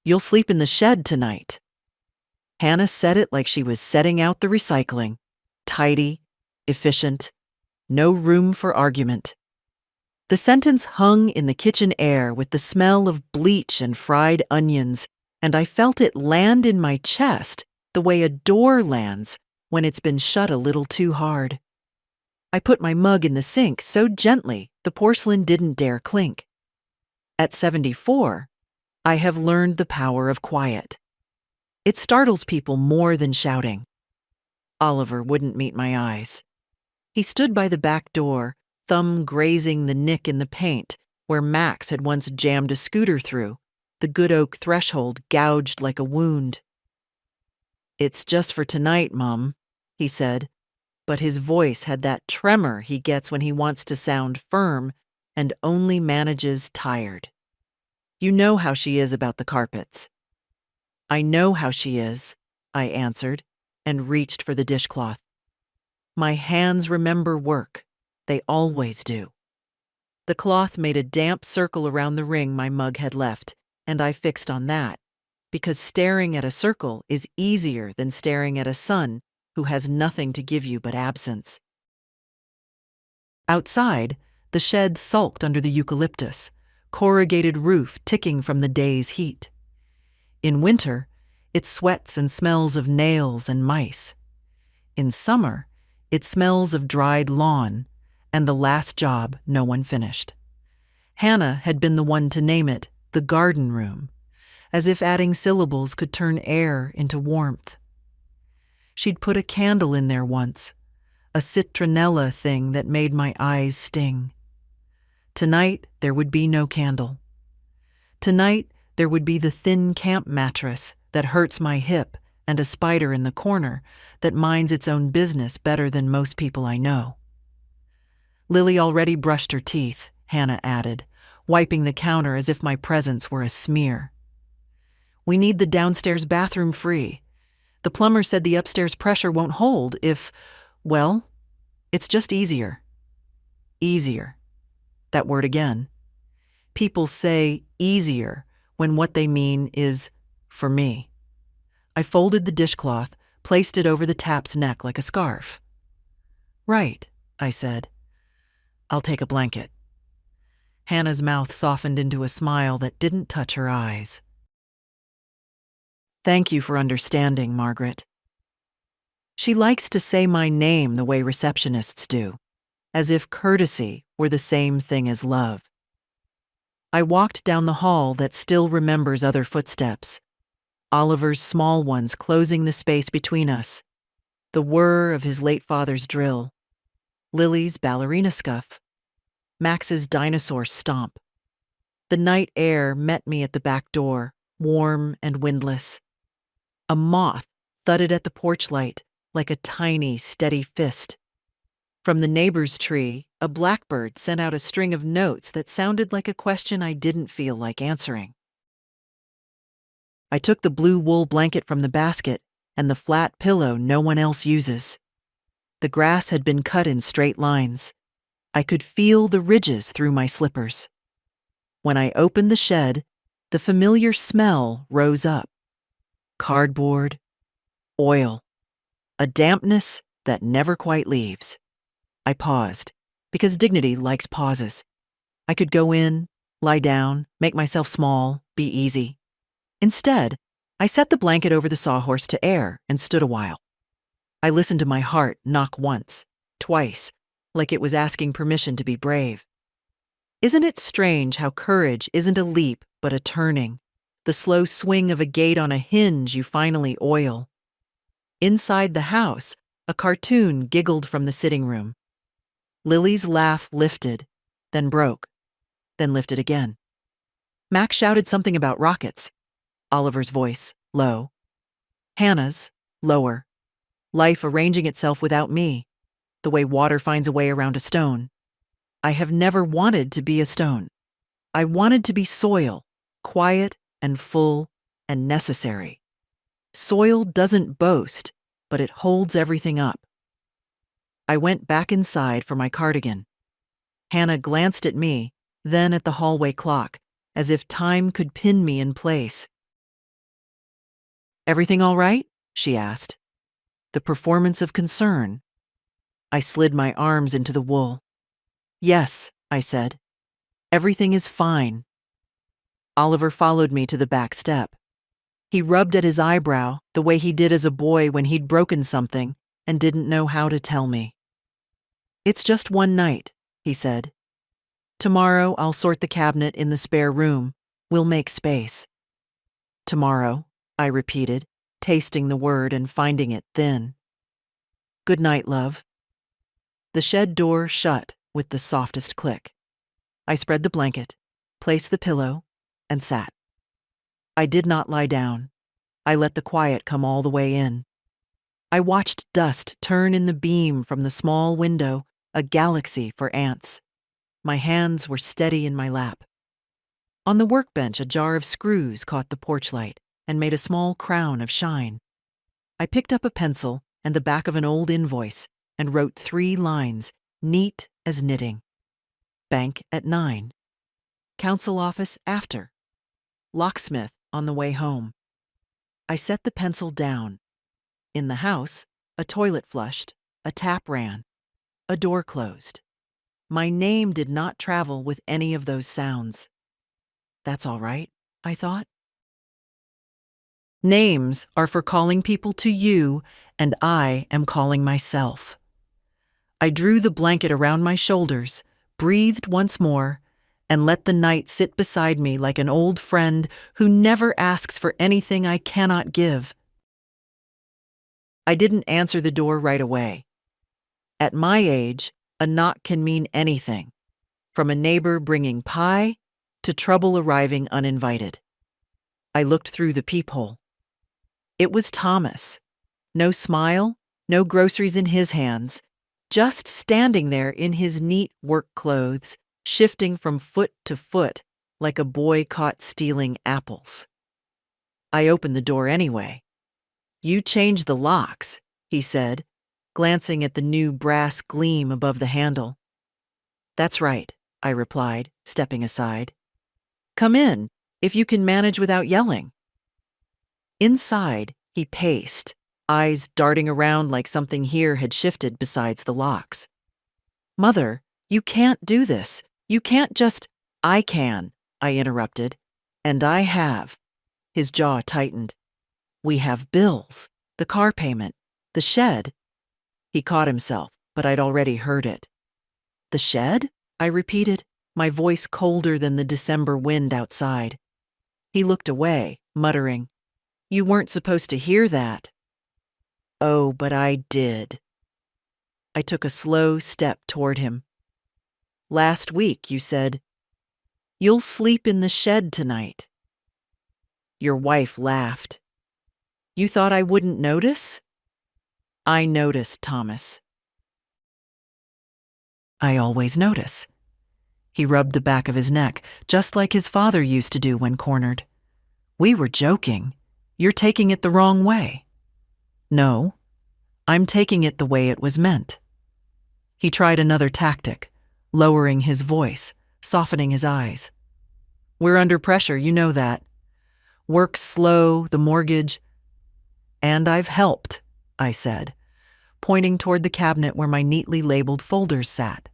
You'll sleep in the shed tonight." Hannah said it like she was setting out the recycling. Tidy, efficient, no room for argument. The sentence hung in the kitchen air with the smell of bleach and fried onions, and I felt it land in my chest the way a door lands when it's been shut a little too hard. I put my mug in the sink so gently the porcelain didn't dare clink. At 74, I have learned the power of quiet. It startles people more than shouting. Oliver wouldn't meet my eyes. He stood by the back door, thumb grazing the nick in the paint where Max had once jammed a scooter through, the good oak threshold gouged like a wound. "It's just for tonight, Mum," he said, but his voice had that tremor he gets when he wants to sound firm and only manages tired. "You know how she is about the carpets." "I know how she is," I answered, and reached for the dishcloth. My hands remember work. They always do. The cloth made a damp circle around the ring my mug had left, and I fixed on that, because staring at a circle is easier than staring at a sun who has nothing to give you but absence. Outside, the shed sulked under the eucalyptus, corrugated roof ticking from the day's heat. In winter, it sweats and smells of nails and mice. In summer, it smells of dried lawn and the last job no one finished. Hannah had been the one to name it the garden room, as if adding syllables could turn air into warmth. She'd put a candle in there once, a citronella thing that made my eyes sting. Tonight, there would be no candle. Tonight, there would be the thin camp mattress that hurts my hip and a spider in the corner that minds its own business better than most people I know. Lily already brushed her teeth, Hannah added, wiping the counter as if my presence were a smear. "We need the downstairs bathroom free. The plumber said the upstairs pressure won't hold well, it's just easier." Easier. That word again. People say easier when what they mean is for me. I folded the dishcloth, placed it over the tap's neck like a scarf. "Right," I said. "I'll take a blanket." Hannah's mouth softened into a smile that didn't touch her eyes. "Thank you for understanding, Margaret." She likes to say my name the way receptionists do, as if courtesy were the same thing as love. I walked down the hall that still remembers other footsteps, Oliver's small ones closing the space between us, the whir of his late father's drill, Lily's ballerina scuff, Max's dinosaur stomp. The night air met me at the back door, warm and windless. A moth thudded at the porch light like a tiny, steady fist. From the neighbor's tree, a blackbird sent out a string of notes that sounded like a question I didn't feel like answering. I took the blue wool blanket from the basket and the flat pillow no one else uses. The grass had been cut in straight lines. I could feel the ridges through my slippers. When I opened the shed, the familiar smell rose up. Cardboard, oil, a dampness that never quite leaves. I paused, because dignity likes pauses. I could go in, lie down, make myself small, be easy. Instead, I set the blanket over the sawhorse to air and stood a while. I listened to my heart knock once, twice, like it was asking permission to be brave. Isn't it strange how courage isn't a leap but a turning, the slow swing of a gate on a hinge you finally oil? Inside the house, a cartoon giggled from the sitting room. Lily's laugh lifted, then broke, then lifted again. Max shouted something about rockets. Oliver's voice, low. Hannah's, lower. Life arranging itself without me, the way water finds a way around a stone. I have never wanted to be a stone. I wanted to be soil, quiet and full and necessary. Soil doesn't boast, but it holds everything up. I went back inside for my cardigan. Hannah glanced at me, then at the hallway clock, as if time could pin me in place. Everything all right? She asked. The performance of concern. I slid my arms into the wool. Yes, I said. Everything is fine. Oliver followed me to the back step. He rubbed at his eyebrow the way he did as a boy when he'd broken something and didn't know how to tell me. It's just one night, he said. Tomorrow I'll sort the cabinet in the spare room. We'll make space. Tomorrow, I repeated, tasting the word and finding it thin. Good night, love. The shed door shut with the softest click. I spread the blanket, placed the pillow, and sat. I did not lie down. I let the quiet come all the way in. I watched dust turn in the beam from the small window, a galaxy for ants. My hands were steady in my lap. On the workbench, a jar of screws caught the porch light and made a small crown of shine. I picked up a pencil and the back of an old invoice and wrote 3 lines, neat as knitting. Bank at 9. Council office after. Locksmith on the way home. I set the pencil down. In the house, a toilet flushed, a tap ran, a door closed. My name did not travel with any of those sounds. That's all right, I thought. Names are for calling people to you, and I am calling myself. I drew the blanket around my shoulders, breathed once more, and let the night sit beside me like an old friend who never asks for anything I cannot give. I didn't answer the door right away. At my age, a knock can mean anything, from a neighbor bringing pie to trouble arriving uninvited. I looked through the peephole. It was Thomas. No smile, no groceries in his hands, just standing there in his neat work clothes, shifting from foot to foot like a boy caught stealing apples. I opened the door anyway. You changed the locks, he said, glancing at the new brass gleam above the handle. That's right, I replied, stepping aside. Come in, if you can manage without yelling. Inside, he paced, eyes darting around like something here had shifted besides the locks. Mother, you can't do this. You can't just— I can, I interrupted. And I have. His jaw tightened. We have bills, the car payment, the shed. He caught himself, but I'd already heard it. The shed? I repeated, my voice colder than the December wind outside. He looked away, muttering, You weren't supposed to hear that. Oh, but I did. I took a slow step toward him. Last week, you said, You'll sleep in the shed tonight. Your wife laughed. You thought I wouldn't notice? I noticed, Thomas. I always notice. He rubbed the back of his neck, just like his father used to do when cornered. We were joking. You're taking it the wrong way. No, I'm taking it the way it was meant. He tried another tactic, lowering his voice, softening his eyes. We're under pressure, you know that. Work's slow, the mortgage. And I've helped, I said, pointing toward the cabinet where my neatly labeled folders sat.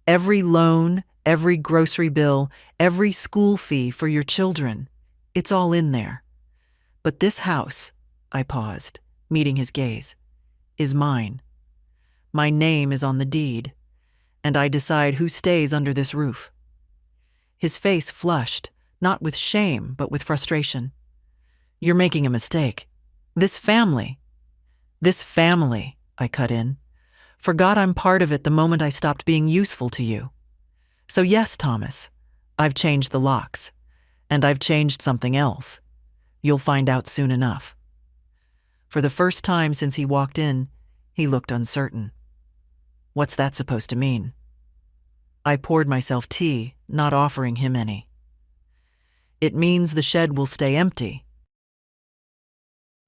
Every loan, every grocery bill, every school fee for your children, it's all in there. But this house, I paused, meeting his gaze, is mine. My name is on the deed, and I decide who stays under this roof. His face flushed, not with shame, but with frustration. You're making a mistake. This family, I cut in, forgot I'm part of it the moment I stopped being useful to you. So yes, Thomas, I've changed the locks, and I've changed something else. You'll find out soon enough. For the first time since he walked in, he looked uncertain. What's that supposed to mean? I poured myself tea, not offering him any. It means the shed will stay empty.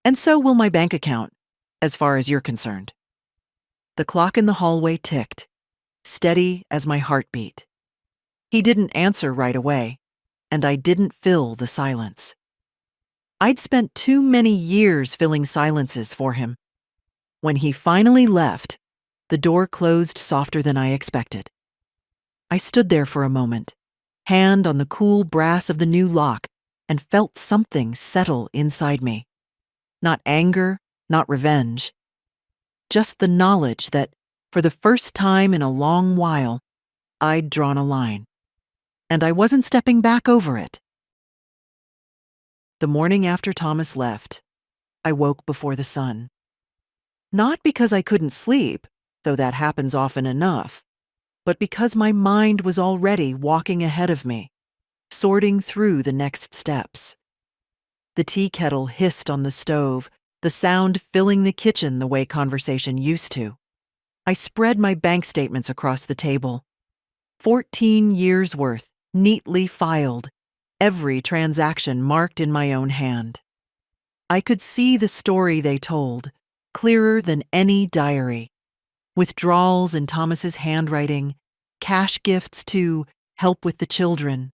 And so will my bank account, as far as you're concerned. The clock in the hallway ticked, steady as my heartbeat. He didn't answer right away, and I didn't fill the silence. I'd spent too many years filling silences for him. When he finally left, the door closed softer than I expected. I stood there for a moment, hand on the cool brass of the new lock, and felt something settle inside me. Not anger, not revenge. Just the knowledge that, for the first time in a long while, I'd drawn a line. And I wasn't stepping back over it. The morning after Thomas left, I woke before the sun. Not because I couldn't sleep, though that happens often enough, but because my mind was already walking ahead of me, sorting through the next steps. The tea kettle hissed on the stove, the sound filling the kitchen the way conversation used to. I spread my bank statements across the table. 14 years' worth, neatly filed, every transaction marked in my own hand. I could see the story they told, clearer than any diary. Withdrawals in Thomas's handwriting, cash gifts to help with the children,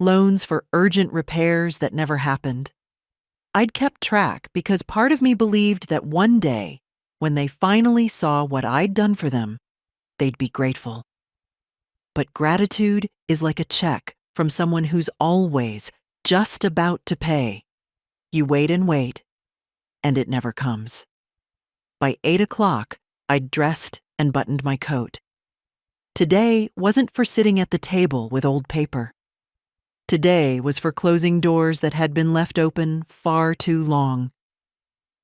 loans for urgent repairs that never happened. I'd kept track because part of me believed that one day, when they finally saw what I'd done for them, they'd be grateful. But gratitude is like a check from someone who's always just about to pay. You wait, and it never comes. By 8 o'clock, I'd dressed and buttoned my coat. Today wasn't for sitting at the table with old paper. Today was for closing doors that had been left open far too long.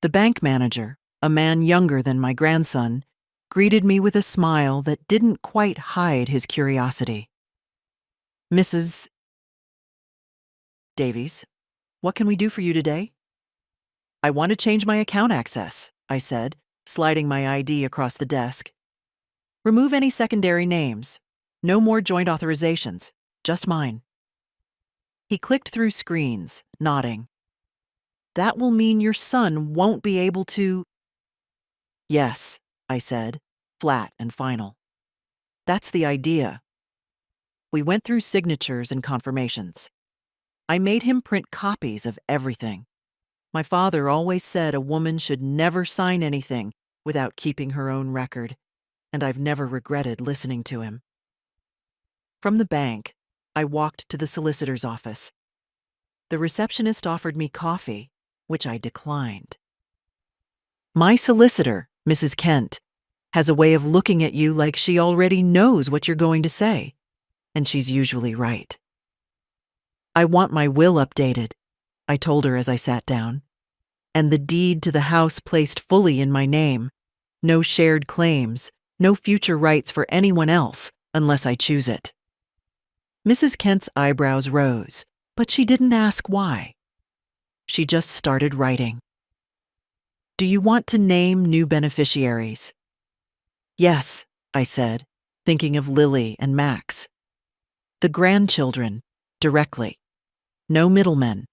The bank manager, a man younger than my grandson, greeted me with a smile that didn't quite hide his curiosity. "Mrs. Davies, what can we do for you today?" "I want to change my account access," I said, sliding my ID across the desk. "Remove any secondary names. No more joint authorizations, just mine." He clicked through screens, nodding. "That will mean your son won't be able to—" "Yes," I said, flat and final. "That's the idea." We went through signatures and confirmations. I made him print copies of everything. My father always said a woman should never sign anything without keeping her own record, and I've never regretted listening to him. From the bank, I walked to the solicitor's office. The receptionist offered me coffee, which I declined. My solicitor, Mrs. Kent, has a way of looking at you like she already knows what you're going to say, and she's usually right. "I want my will updated," I told her as I sat down, "and the deed to the house placed fully in my name. No shared claims, no future rights for anyone else unless I choose it." Mrs. Kent's eyebrows rose, but she didn't ask why. She just started writing. "Do you want to name new beneficiaries?" "Yes," I said, thinking of Lily and Max. "The grandchildren, directly. No middlemen.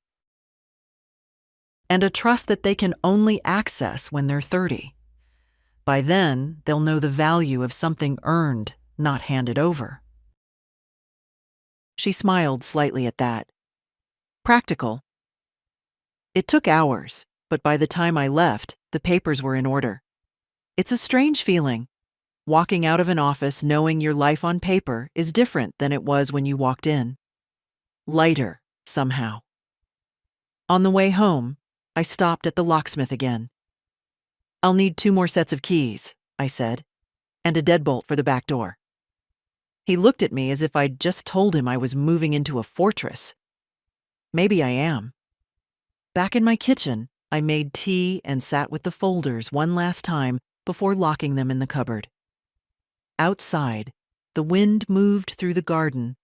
And a trust that they can only access when they're 30. By then, they'll know the value of something earned, not handed over." She smiled slightly at that. "Practical." It took hours, but by the time I left, the papers were in order. It's a strange feeling. Walking out of an office knowing your life on paper is different than it was when you walked in. Lighter, somehow. On the way home, I stopped at the locksmith again. "I'll need 2 more sets of keys," I said, "and a deadbolt for the back door." He looked at me as if I'd just told him I was moving into a fortress. Maybe I am. Back in my kitchen, I made tea and sat with the folders one last time before locking them in the cupboard. Outside, the wind moved through the garden,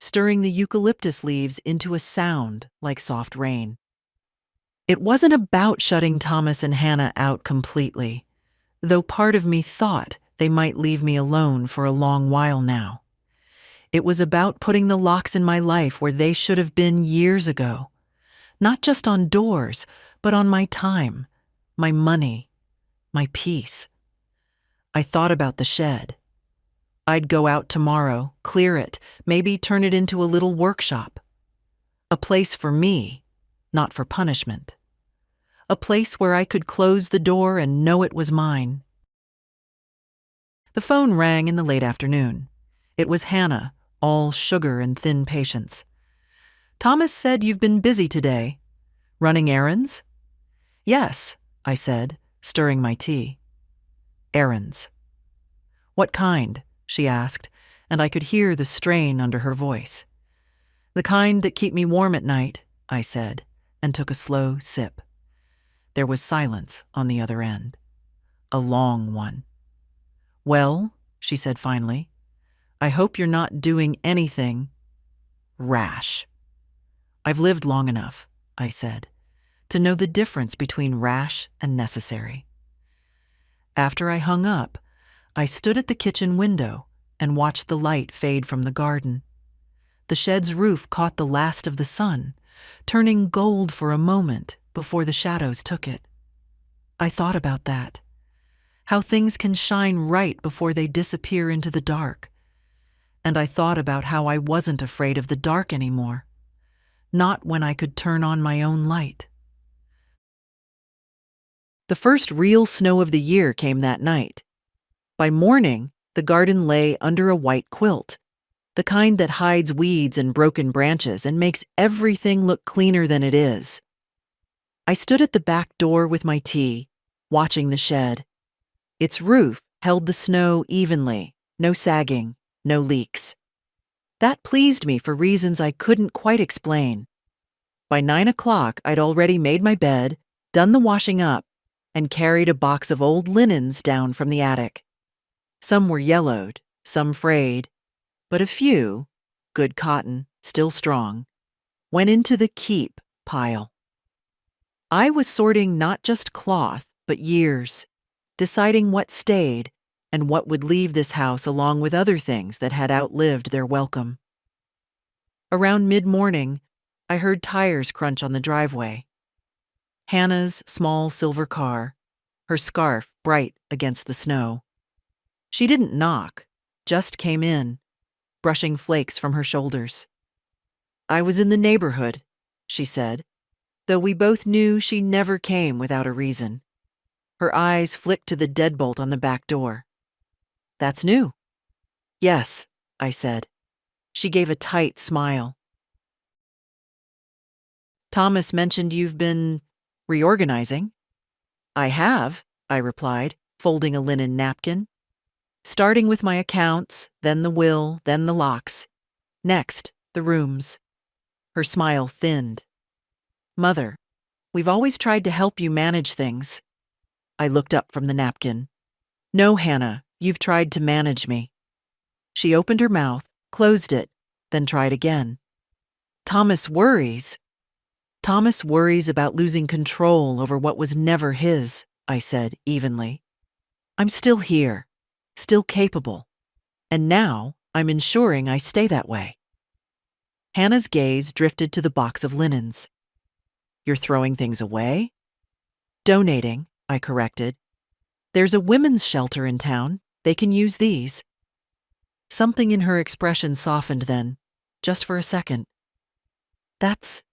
stirring the eucalyptus leaves into a sound like soft rain. It wasn't about shutting Thomas and Hannah out completely, though part of me thought they might leave me alone for a long while now. It was about putting the locks in my life where they should have been years ago, not just on doors, but on my time, my money, my peace. I thought about the shed. I'd go out tomorrow, clear it, maybe turn it into a little workshop. A place for me, not for punishment. A place where I could close the door and know it was mine. The phone rang in the late afternoon. It was Hannah, all sugar and thin patience. "Thomas said you've been busy today. Running errands?" "Yes," I said, stirring my tea. "Errands." "What kind?" she asked, and I could hear the strain under her voice. "The kind that keep me warm at night," I said, and took a slow sip. There was silence on the other end. A long one. "Well," she said finally, "I hope you're not doing anything rash." "I've lived long enough," I said, to know the difference between rash and necessary. After I hung up, I stood at the kitchen window and watched the light fade from the garden. The shed's roof caught the last of the sun, turning gold for a moment before the shadows took it. I thought about that, how things can shine right before they disappear into the dark. And I thought about how I wasn't afraid of the dark anymore, not when I could turn on my own light. The first real snow of the year came that night. By morning, the garden lay under a white quilt, the kind that hides weeds and broken branches and makes everything look cleaner than it is. I stood at the back door with my tea, watching the shed. Its roof held the snow evenly, no sagging, no leaks. That pleased me for reasons I couldn't quite explain. By 9 o'clock, I'd already made my bed, done the washing up, and carried a box of old linens down from the attic. Some were yellowed, some frayed, but a few, good cotton, still strong, went into the keep pile. I was sorting not just cloth, but years, deciding what stayed and what would leave this house along with other things that had outlived their welcome. Around mid-morning, I heard tires crunch on the driveway. Hannah's small silver car, her scarf bright against the snow. She didn't knock, just came in, brushing flakes from her shoulders. "I was in the neighborhood," she said, though we both knew she never came without a reason. Her eyes flicked to the deadbolt on the back door. "That's new." "Yes," I said. She gave a tight smile. "Thomas mentioned you've been reorganizing." "I have," I replied, folding a linen napkin. "Starting with my accounts, then the will, then the locks. Next, the rooms." Her smile thinned. "Mother, we've always tried to help you manage things." I looked up from the napkin. "No, Hannah, you've tried to manage me." She opened her mouth, closed it, then tried again. Thomas worries about losing control over what was never his," I said evenly. "I'm still here, still capable, and now I'm ensuring I stay that way." Hannah's gaze drifted to the box of linens. "You're throwing things away?" "Donating," I corrected. "There's a women's shelter in town. They can use these." Something in her expression softened then, just for a second. "That's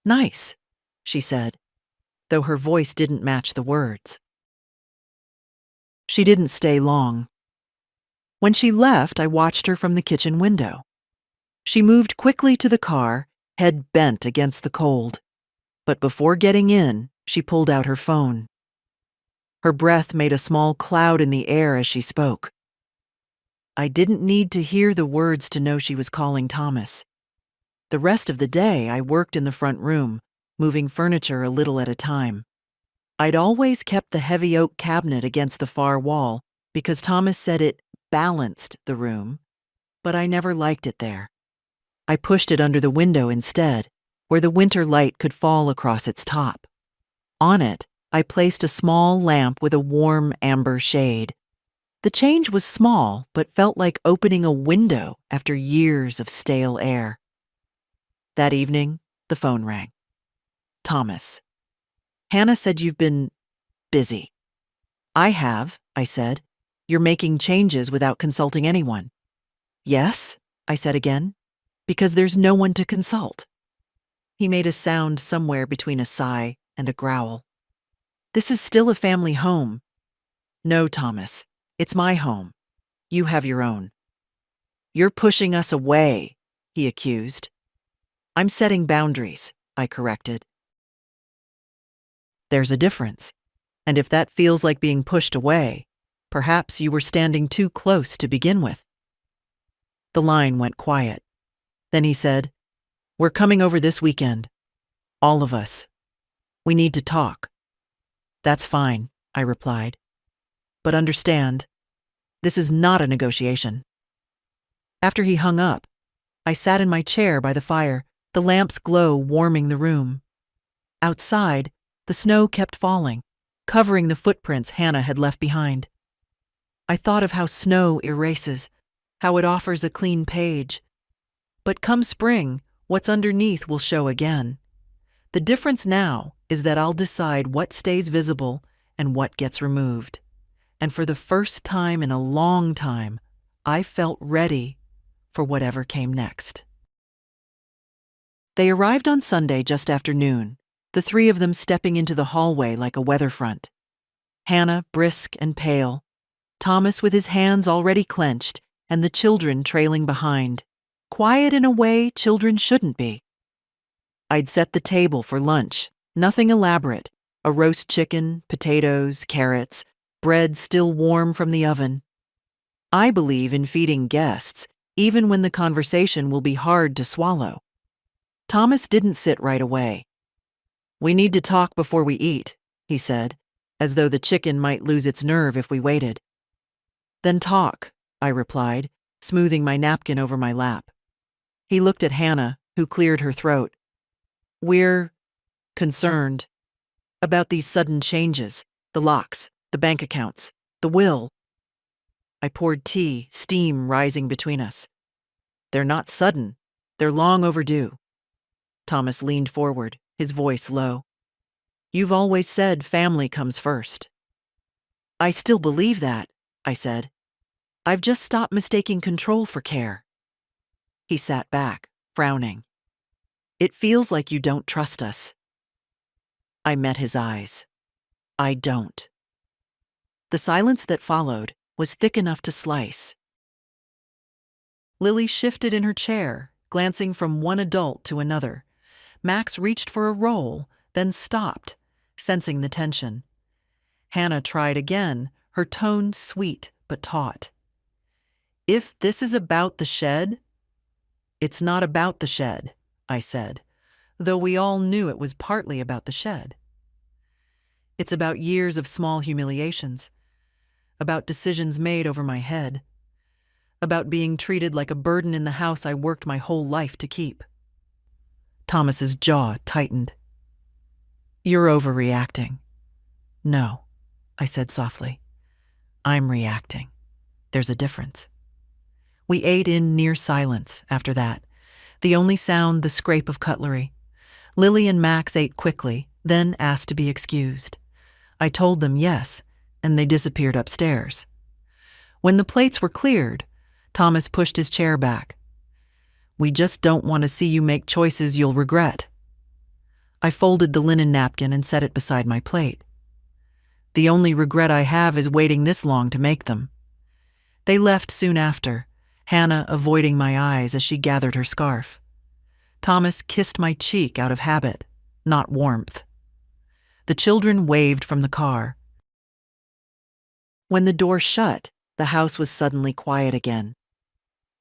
nice," she said, though her voice didn't match the words. She didn't stay long. When she left, I watched her from the kitchen window. She moved quickly to the car, head bent against the cold. But before getting in, she pulled out her phone. Her breath made a small cloud in the air as she spoke. I didn't need to hear the words to know she was calling Thomas. The rest of the day, I worked in the front room, moving furniture a little at a time. I'd always kept the heavy oak cabinet against the far wall because Thomas said it balanced the room, but I never liked it there. I pushed it under the window instead, where the winter light could fall across its top. On it, I placed a small lamp with a warm amber shade. The change was small, but felt like opening a window after years of stale air. That evening, the phone rang. "Thomas. Hannah said you've been busy." "I have," I said. "You're making changes without consulting anyone." "Yes," I said again, "because there's no one to consult." He made a sound somewhere between a sigh and a growl. This is still a family home. No, Thomas, it's my home. You have your own. You're pushing us away, he accused. I'm setting boundaries, I corrected. There's a difference, and if that feels like being pushed away, perhaps you were standing too close to begin with. The line went quiet. Then he said, We're coming over this weekend. All of us. We need to talk. That's fine, I replied. But understand, this is not a negotiation. After he hung up, I sat in my chair by the fire, the lamp's glow warming the room. Outside, the snow kept falling, covering the footprints Hannah had left behind. I thought of how snow erases, how it offers a clean page. But come spring, what's underneath will show again. The difference now is that I'll decide what stays visible and what gets removed. And for the first time in a long time, I felt ready for whatever came next. They arrived on Sunday just after noon, the three of them stepping into the hallway like a weather front. Hannah brisk and pale, Thomas with his hands already clenched, and the children trailing behind, quiet in a way children shouldn't be. I'd set the table for lunch, nothing elaborate, a roast chicken, potatoes, carrots, bread still warm from the oven. I believe in feeding guests, even when the conversation will be hard to swallow. Thomas didn't sit right away. We need to talk before we eat, he said, as though the chicken might lose its nerve if we waited. Then talk, I replied, smoothing my napkin over my lap. He looked at Hannah, who cleared her throat. We're concerned about these sudden changes, the locks, the bank accounts, the will. I poured tea, steam rising between us. They're not sudden. They're long overdue. Thomas leaned forward, his voice low. You've always said family comes first. I still believe that, I said. I've just stopped mistaking control for care. He sat back, frowning. It feels like you don't trust us. I met his eyes. I don't. The silence that followed was thick enough to slice. Lily shifted in her chair, glancing from one adult to another. Max reached for a roll, then stopped, sensing the tension. Hannah tried again, her tone sweet but taut. If this is about the shed, it's not about the shed, I said, though we all knew it was partly about the shed. It's about years of small humiliations, about decisions made over my head, about being treated like a burden in the house I worked my whole life to keep. Thomas's jaw tightened. You're overreacting. No, I said softly. I'm reacting. There's a difference. We ate in near silence after that, the only sound the scrape of cutlery. Lily and Max ate quickly, then asked to be excused. I told them yes, and they disappeared upstairs. When the plates were cleared, Thomas pushed his chair back. We just don't want to see you make choices you'll regret. I folded the linen napkin and set it beside my plate. The only regret I have is waiting this long to make them. They left soon after, Hannah avoiding my eyes as she gathered her scarf. Thomas kissed my cheek out of habit, not warmth. The children waved from the car. When the door shut, the house was suddenly quiet again.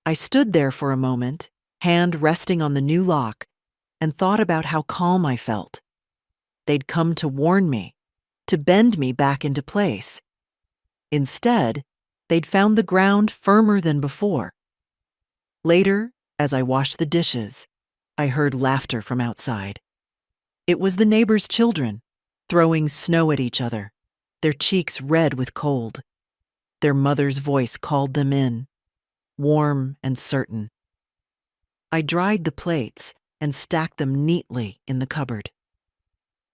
I stood there for a moment, hand resting on the new lock, and thought about how calm I felt. They'd come to warn me, to bend me back into place. Instead, they'd found the ground firmer than before. Later, as I washed the dishes, I heard laughter from outside. It was the neighbors' children, throwing snow at each other, their cheeks red with cold. Their mother's voice called them in, warm and certain. I dried the plates and stacked them neatly in the cupboard.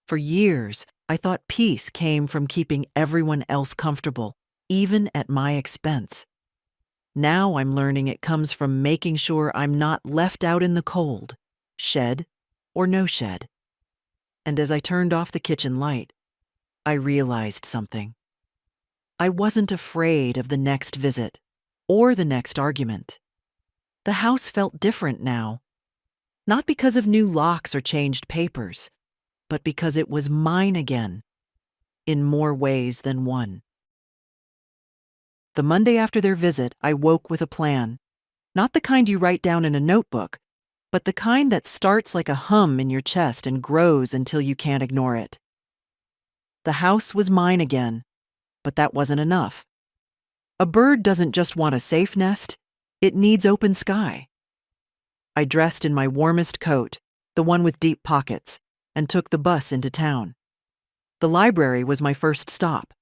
For years, I thought peace came from keeping everyone else comfortable, even at my expense. Now I'm learning it comes from making sure I'm not left out in the cold, shed, or no shed. And as I turned off the kitchen light, I realized something. I wasn't afraid of the next visit or the next argument. The house felt different now, not because of new locks or changed papers, but because it was mine again, in more ways than one. The Monday after their visit, I woke with a plan. Not the kind you write down in a notebook, but the kind that starts like a hum in your chest and grows until you can't ignore it. The house was mine again, but that wasn't enough. A bird doesn't just want a safe nest, it needs open sky. I dressed in my warmest coat, the one with deep pockets, and took the bus into town. The library was my first stop.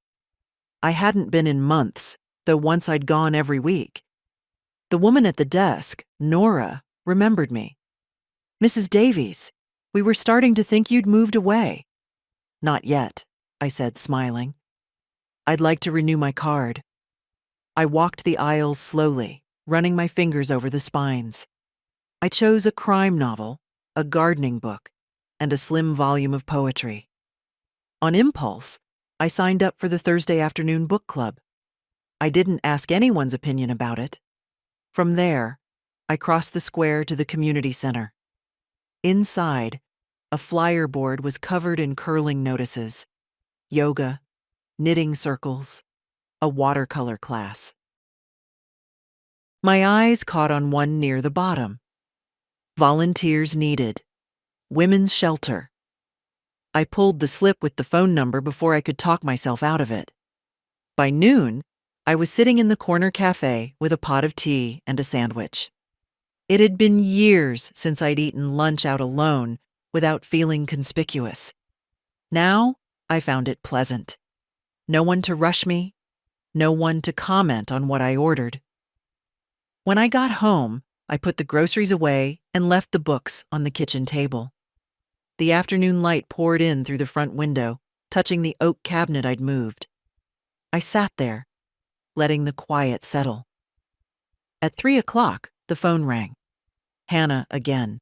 I hadn't been in months, though once I'd gone every week. The woman at the desk, Nora, remembered me. "Mrs. Davies, we were starting to think you'd moved away." "Not yet," I said, smiling. "I'd like to renew my card." I walked the aisles slowly, running my fingers over the spines. I chose a crime novel, a gardening book, and a slim volume of poetry. On impulse, I signed up for the Thursday afternoon book club. I didn't ask anyone's opinion about it. From there, I crossed the square to the community center. Inside, a flyer board was covered in curling notices: yoga, knitting circles, a watercolor class. My eyes caught on one near the bottom. Volunteers needed. Women's shelter. I pulled the slip with the phone number before I could talk myself out of it. By noon, I was sitting in the corner cafe with a pot of tea and a sandwich. It had been years since I'd eaten lunch out alone without feeling conspicuous. Now, I found it pleasant. No one to rush me, no one to comment on what I ordered. When I got home, I put the groceries away and left the books on the kitchen table. The afternoon light poured in through the front window, touching the oak cabinet I'd moved. I sat there, letting the quiet settle. At 3 o'clock, the phone rang. Hannah again.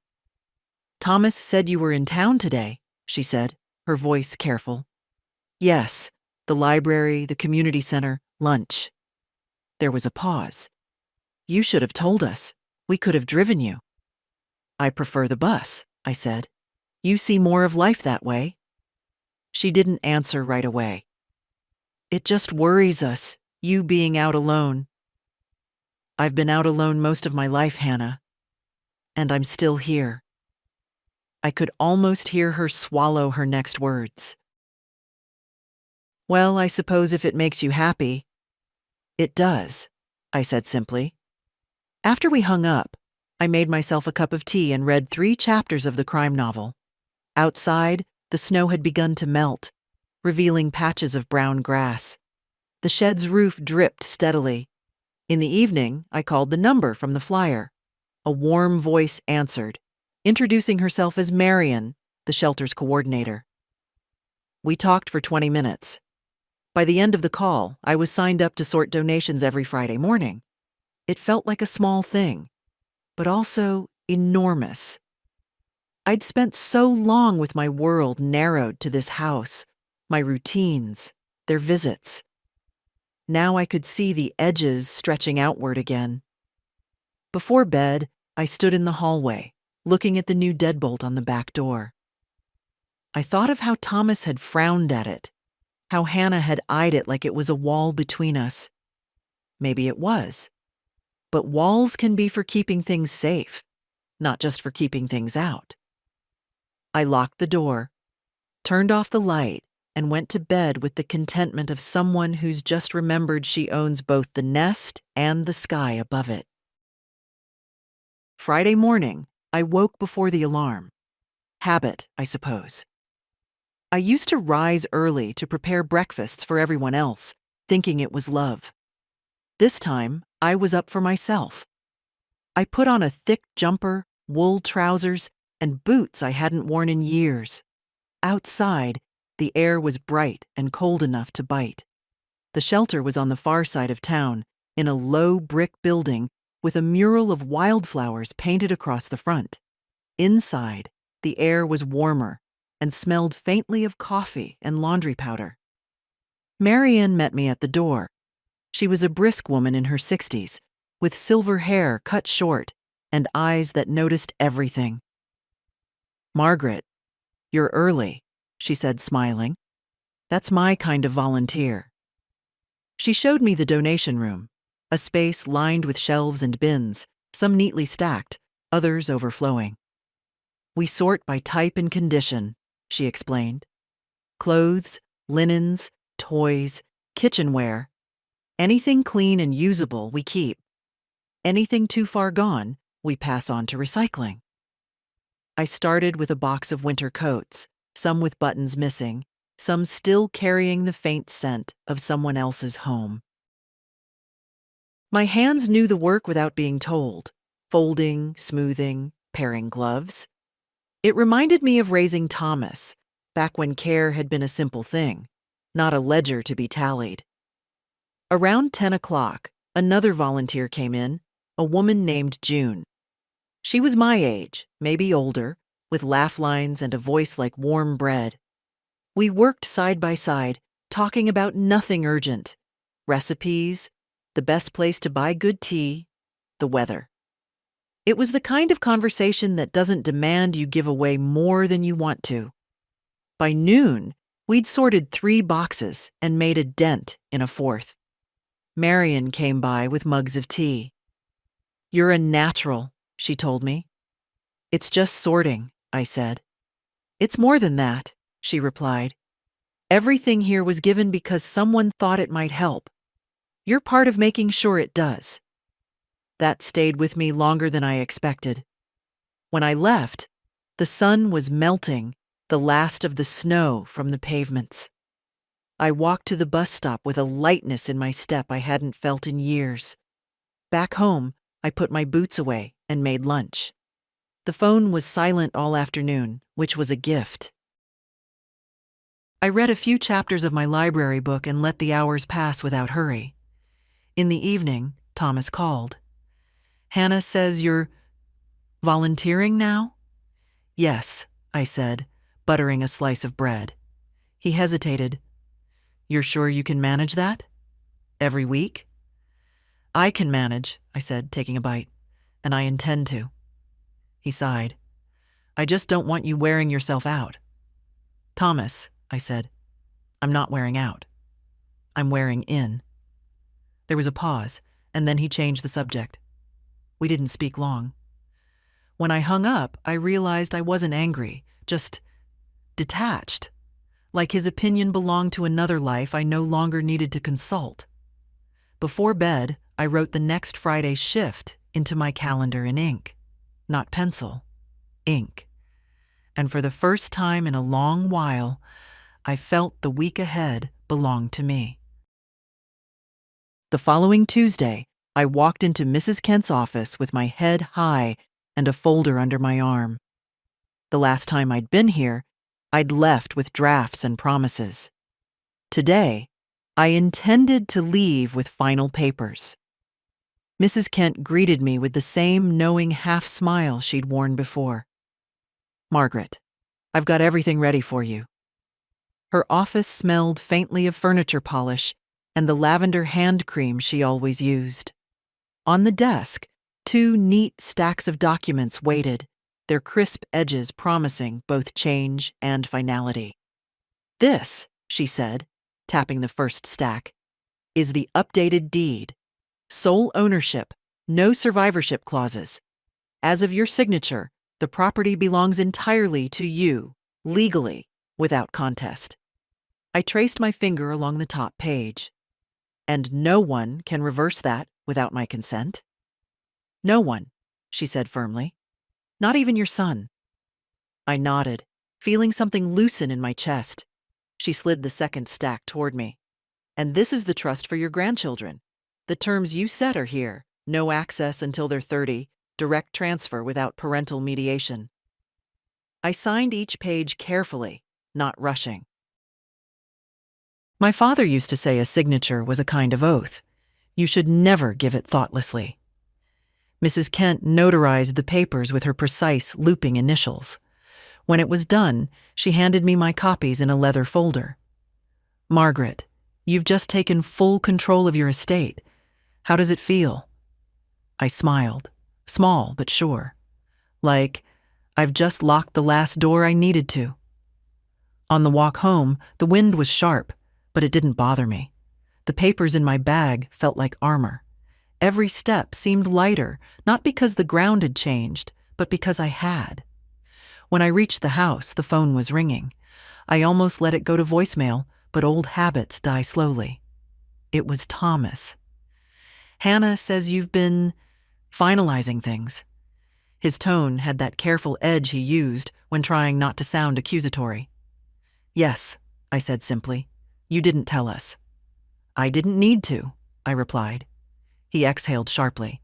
"Thomas said you were in town today," she said, her voice careful. "Yes, the library, the community center, lunch." There was a pause. "You should have told us. We could have driven you." "I prefer the bus," I said. "You see more of life that way." She didn't answer right away. "It just worries us, you being out alone." "I've been out alone most of my life, Hannah. And I'm still here." I could almost hear her swallow her next words. "Well, I suppose if it makes you happy." "It does," I said simply. After we hung up, I made myself a cup of tea and read 3 chapters of the crime novel. Outside, the snow had begun to melt, revealing patches of brown grass. The shed's roof dripped steadily. In the evening, I called the number from the flyer. A warm voice answered, introducing herself as Marion, the shelter's coordinator. We talked for 20 minutes. By the end of the call, I was signed up to sort donations every Friday morning. It felt like a small thing, but also enormous. I'd spent so long with my world narrowed to this house, my routines, their visits. Now I could see the edges stretching outward again. Before bed, I stood in the hallway, looking at the new deadbolt on the back door. I thought of how Thomas had frowned at it, how Hannah had eyed it like it was a wall between us. Maybe it was. But walls can be for keeping things safe, not just for keeping things out. I locked the door, turned off the light, and went to bed with the contentment of someone who's just remembered she owns both the nest and the sky above it. Friday morning, I woke before the alarm. Habit, I suppose. I used to rise early to prepare breakfasts for everyone else, thinking it was love. This time, I was up for myself. I put on a thick jumper, wool trousers, and boots I hadn't worn in years. Outside, the air was bright and cold enough to bite. The shelter was on the far side of town, in a low brick building with a mural of wildflowers painted across the front. Inside, the air was warmer and smelled faintly of coffee and laundry powder. Marian met me at the door. She was a brisk woman in her 60s, with silver hair cut short and eyes that noticed everything. "Margaret, you're early," she said, smiling. "That's my kind of volunteer." She showed me the donation room, a space lined with shelves and bins, some neatly stacked, others overflowing. "We sort by type and condition," she explained. "Clothes, linens, toys, kitchenware. Anything clean and usable, we keep. Anything too far gone, we pass on to recycling." I started with a box of winter coats, some with buttons missing, some still carrying the faint scent of someone else's home. My hands knew the work without being told, folding, smoothing, pairing gloves. It reminded me of raising Thomas, back when care had been a simple thing, not a ledger to be tallied. Around 10 o'clock, another volunteer came in, a woman named June. She was my age, maybe older, with laugh lines and a voice like warm bread. We worked side by side, talking about nothing urgent: recipes, the best place to buy good tea, the weather. It was the kind of conversation that doesn't demand you give away more than you want to. By noon, we'd sorted 3 boxes and made a dent in a 4th. Marian came by with mugs of tea. "You're a natural," she told me. "It's just sorting," I said. "It's more than that," she replied. "Everything here was given because someone thought it might help. You're part of making sure it does." That stayed with me longer than I expected. When I left, the sun was melting the last of the snow from the pavements. I walked to the bus stop with a lightness in my step I hadn't felt in years. Back home, I put my boots away and made lunch. The phone was silent all afternoon, which was a gift. I read a few chapters of my library book and let the hours pass without hurry. In the evening, Thomas called. "Hannah says you're volunteering now?" "Yes," I said, buttering a slice of bread. He hesitated. "You're sure you can manage that? Every week?" "I can manage," I said, taking a bite, "and I intend to." He sighed. "I just don't want you wearing yourself out." "Thomas," I said, "I'm not wearing out. I'm wearing in." There was a pause, and then he changed the subject. We didn't speak long. When I hung up, I realized I wasn't angry, just detached, like his opinion belonged to another life I no longer needed to consult. Before bed, I wrote the next Friday's shift into my calendar in ink. Not pencil, ink. And for the first time in a long while, I felt the week ahead belonged to me. The following Tuesday, I walked into Mrs. Kent's office with my head high and a folder under my arm. The last time I'd been here, I'd left with drafts and promises. Today, I intended to leave with final papers. Mrs. Kent greeted me with the same knowing half-smile she'd worn before. "Margaret, I've got everything ready for you." Her office smelled faintly of furniture polish and the lavender hand cream she always used. On the desk, 2 neat stacks of documents waited, their crisp edges promising both change and finality. "This," she said, tapping the first stack, "is the updated deed. Sole ownership, no survivorship clauses. As of your signature, the property belongs entirely to you, legally, without contest." I traced my finger along the top page. "And no one can reverse that without my consent?" "No one," she said firmly. "Not even your son." I nodded, feeling something loosen in my chest. She slid the second stack toward me. "And this is the trust for your grandchildren. The terms you set are here: no access until they're 30, direct transfer without parental mediation." I signed each page carefully, not rushing. My father used to say a signature was a kind of oath. You should never give it thoughtlessly. Mrs. Kent notarized the papers with her precise, looping initials. When it was done, she handed me my copies in a leather folder. "Margaret, you've just taken full control of your estate. How does it feel?" I smiled, small but sure. Like, I've just locked the last door I needed to. On the walk home, the wind was sharp, but it didn't bother me. The papers in my bag felt like armor. Every step seemed lighter, not because the ground had changed, but because I had. When I reached the house, the phone was ringing. I almost let it go to voicemail, but old habits die slowly. It was Thomas. "Hannah says you've been finalizing things." His tone had that careful edge he used when trying not to sound accusatory. "Yes," I said simply. "You didn't tell us." "I didn't need to," I replied. He exhaled sharply.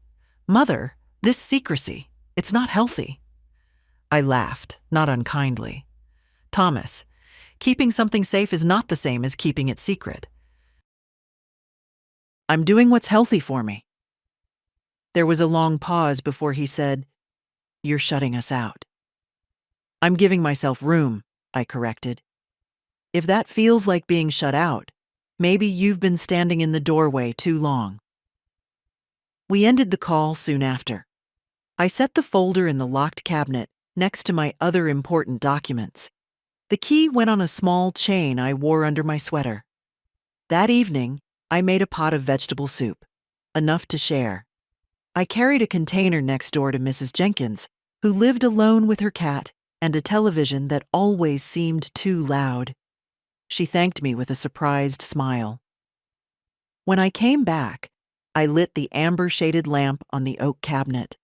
"Mother, this secrecy, it's not healthy." I laughed, not unkindly. "Thomas, keeping something safe is not the same as keeping it secret. I'm doing what's healthy for me." There was a long pause before he said, "You're shutting us out." "I'm giving myself room," I corrected. "If that feels like being shut out, maybe you've been standing in the doorway too long." We ended the call soon after. I set the folder in the locked cabinet next to my other important documents. The key went on a small chain I wore under my sweater. That evening, I made a pot of vegetable soup, enough to share. I carried a container next door to Mrs. Jenkins, who lived alone with her cat and a television that always seemed too loud. She thanked me with a surprised smile. When I came back, I lit the amber-shaded lamp on the oak cabinet.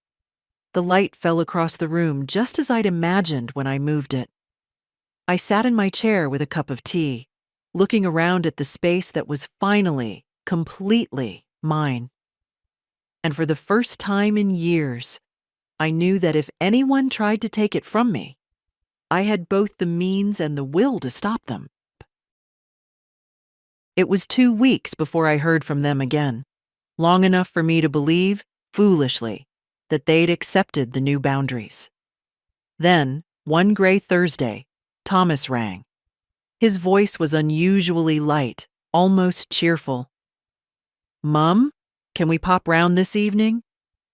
The light fell across the room just as I'd imagined when I moved it. I sat in my chair with a cup of tea, looking around at the space that was finally, completely mine. And for the first time in years, I knew that if anyone tried to take it from me, I had both the means and the will to stop them. It was 2 weeks before I heard from them again, long enough for me to believe, foolishly, that they'd accepted the new boundaries. Then, one gray Thursday, Thomas rang. His voice was unusually light, almost cheerful. "Mum, can we pop round this evening?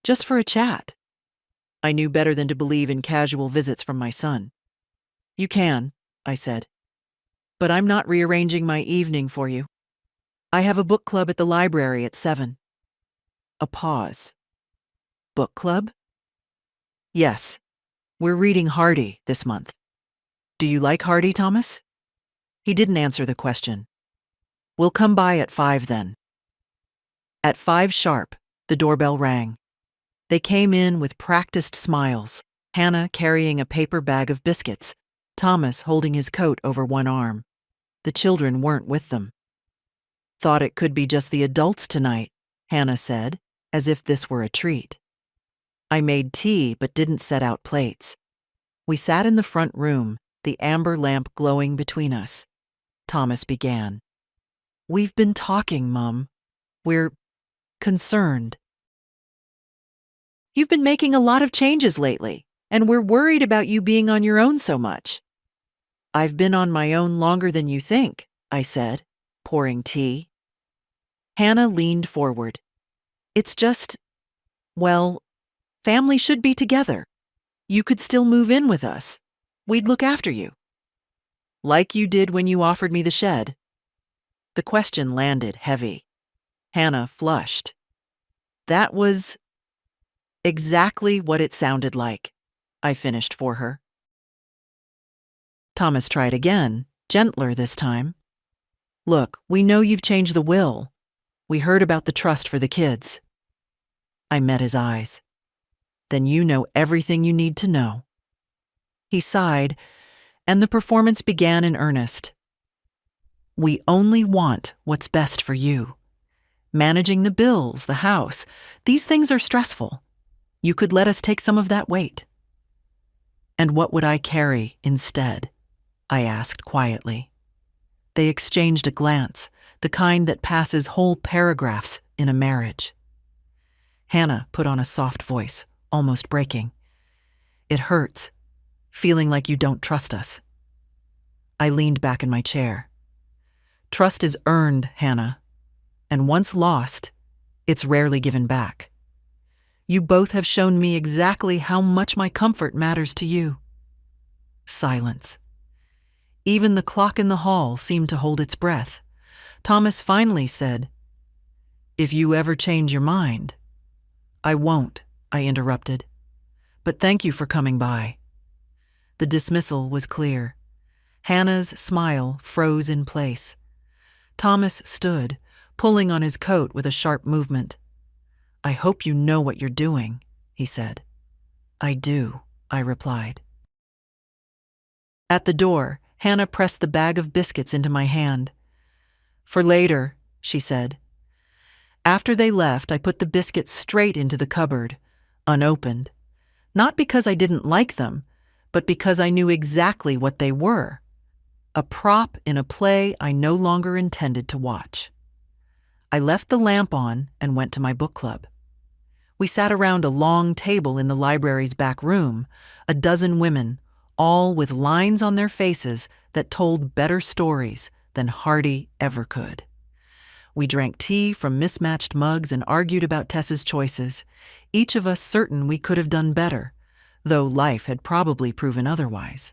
Just for a chat." I knew better than to believe in casual visits from my son. "You can," I said. "But I'm not rearranging my evening for you. I have a book club at the library at 7. A pause. "Book club?" "Yes. We're reading Hardy this month. Do you like Hardy, Thomas?" He didn't answer the question. "We'll come by at 5 then." At 5 sharp, the doorbell rang. They came in with practiced smiles, Hannah carrying a paper bag of biscuits, Thomas holding his coat over one arm. The children weren't with them. "Thought it could be just the adults tonight," Hannah said, as if this were a treat. I made tea but didn't set out plates. We sat in the front room, the amber lamp glowing between us. Thomas began. "We've been talking, Mum. We're concerned. You've been making a lot of changes lately, and we're worried about you being on your own so much." "I've been on my own longer than you think," I said, pouring tea. Hannah leaned forward. "It's just, well, family should be together. You could still move in with us. We'd look after you. Like you did when you offered me the shed." The question landed heavy. Hannah flushed. "That was exactly what it sounded like," I finished for her. Thomas tried again, gentler this time. "Look, we know you've changed the will. We heard about the trust for the kids." I met his eyes. "Then you know everything you need to know." He sighed, and the performance began in earnest. "We only want what's best for you. Managing the bills, the house, these things are stressful. You could let us take some of that weight." "And what would I carry instead?" I asked quietly. They exchanged a glance, the kind that passes whole paragraphs in a marriage. Hannah put on a soft voice, almost breaking. "It hurts. feeling like you don't trust us. I leaned back in my chair. Trust is earned, Hannah, and once lost, it's rarely given back. You both have shown me exactly how much my comfort matters to you. Silence. Even the clock in the hall seemed to hold its breath. Thomas finally said, "If you ever change your mind." "I won't," I interrupted. "But thank you for coming by." The dismissal was clear. Hannah's smile froze in place. Thomas stood, pulling on his coat with a sharp movement. "I hope you know what you're doing," he said. "I do," I replied. At the door, Hannah pressed the bag of biscuits into my hand. "For later," she said. After they left, I put the biscuits straight into the cupboard, unopened. Not because I didn't like them, but because I knew exactly what they were. A prop in a play I no longer intended to watch. I left the lamp on and went to my book club. We sat around a long table in the library's back room, a dozen women, all with lines on their faces that told better stories than Hardy ever could. We drank tea from mismatched mugs and argued about Tess's choices, each of us certain we could have done better, though life had probably proven otherwise.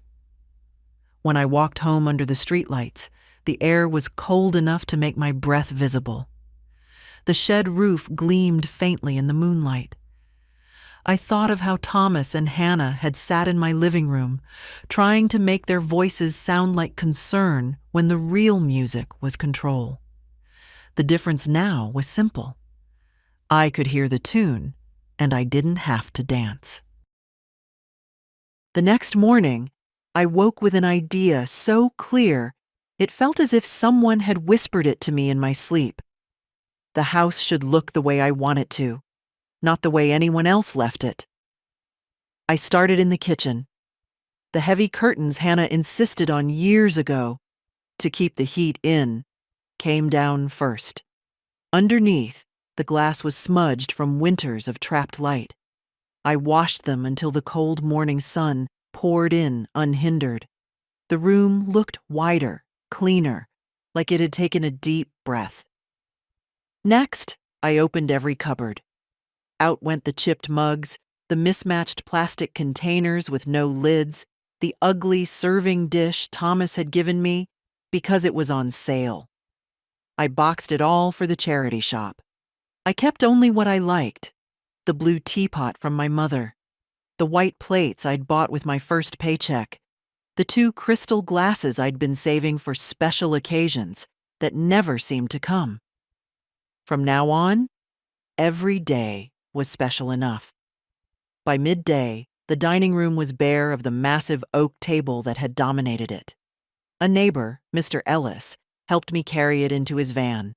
When I walked home under the streetlights, the air was cold enough to make my breath visible. The shed roof gleamed faintly in the moonlight. I thought of how Thomas and Hannah had sat in my living room, trying to make their voices sound like concern when the real music was control. The difference now was simple. I could hear the tune, and I didn't have to dance. The next morning, I woke with an idea so clear it felt as if someone had whispered it to me in my sleep. The house should look the way I want it to, not the way anyone else left it. I started in the kitchen. The heavy curtains Hannah insisted on years ago, to keep the heat in, came down first. Underneath, the glass was smudged from winters of trapped light. I washed them until the cold morning sun poured in unhindered. The room looked wider, cleaner, like it had taken a deep breath. Next, I opened every cupboard. Out went the chipped mugs, the mismatched plastic containers with no lids, the ugly serving dish Thomas had given me because it was on sale. I boxed it all for the charity shop. I kept only what I liked: the blue teapot from my mother, the white plates I'd bought with my first paycheck, the 2 crystal glasses I'd been saving for special occasions that never seemed to come. From now on, every day was special enough. By midday, the dining room was bare of the massive oak table that had dominated it. A neighbor, Mr. Ellis, helped me carry it into his van.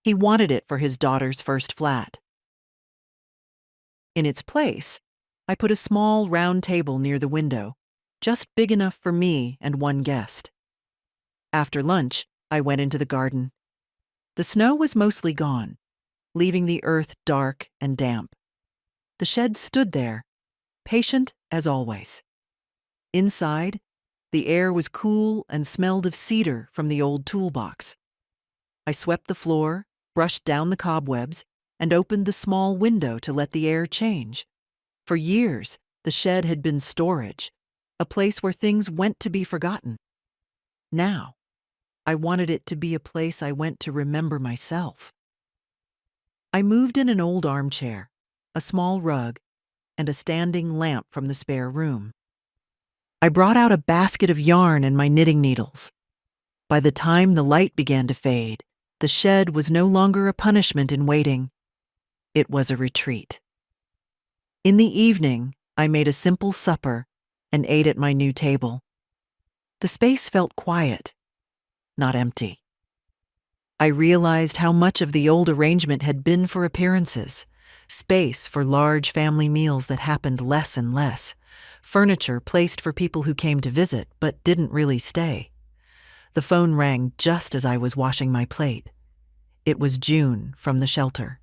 He wanted it for his daughter's first flat. In its place, I put a small round table near the window, just big enough for me and one guest. After lunch, I went into the garden. The snow was mostly gone, leaving the earth dark and damp. The shed stood there, patient as always. Inside, the air was cool and smelled of cedar from the old toolbox. I swept the floor, brushed down the cobwebs, and opened the small window to let the air change. For years, the shed had been storage, a place where things went to be forgotten. Now, I wanted it to be a place I went to remember myself. I moved in an old armchair, a small rug, and a standing lamp from the spare room. I brought out a basket of yarn and my knitting needles. By the time the light began to fade, the shed was no longer a punishment in waiting. It was a retreat. In the evening, I made a simple supper and ate at my new table. The space felt quiet, not empty. I realized how much of the old arrangement had been for appearances, space for large family meals that happened less and less, furniture placed for people who came to visit but didn't really stay. The phone rang just as I was washing my plate. It was June from the shelter.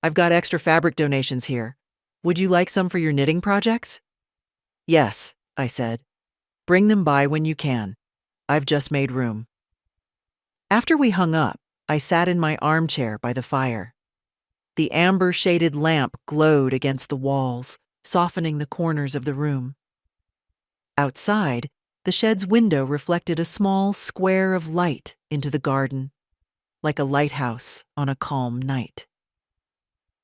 "I've got extra fabric donations here. Would you like some for your knitting projects?" Yes, I said. Bring them by when you can. I've just made room. After we hung up, I sat in my armchair by the fire. The amber-shaded lamp glowed against the walls, softening the corners of the room. Outside, the shed's window reflected a small square of light into the garden, like a lighthouse on a calm night.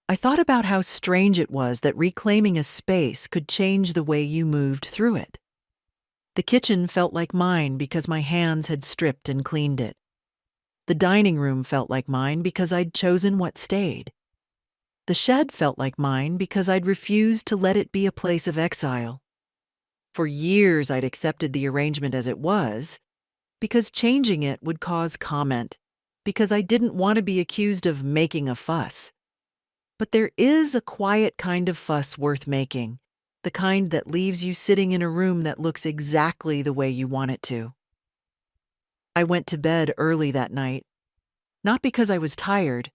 I thought about how strange it was that reclaiming a space could change the way you moved through it. The kitchen felt like mine because my hands had stripped and cleaned it. The dining room felt like mine because I'd chosen what stayed. The shed felt like mine because I'd refused to let it be a place of exile. For years I'd accepted the arrangement as it was, because changing it would cause comment, because I didn't want to be accused of making a fuss. But there is a quiet kind of fuss worth making, the kind that leaves you sitting in a room that looks exactly the way you want it to. I went to bed early that night, not because I was tired,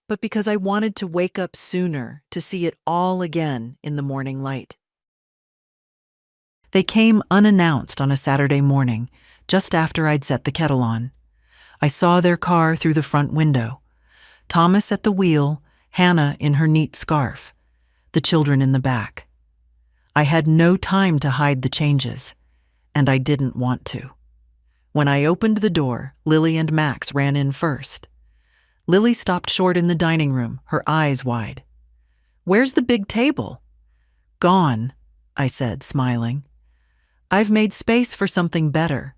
but because I wanted to wake up sooner to see it all again in the morning light. They came unannounced on a Saturday morning, just after I'd set the kettle on. I saw their car through the front window. Thomas at the wheel, Hannah in her neat scarf, the children in the back. I had no time to hide the changes, and I didn't want to. When I opened the door, Lily and Max ran in first. Lily stopped short in the dining room, her eyes wide. "Where's the big table?" "Gone," I said, smiling. "I've made space for something better."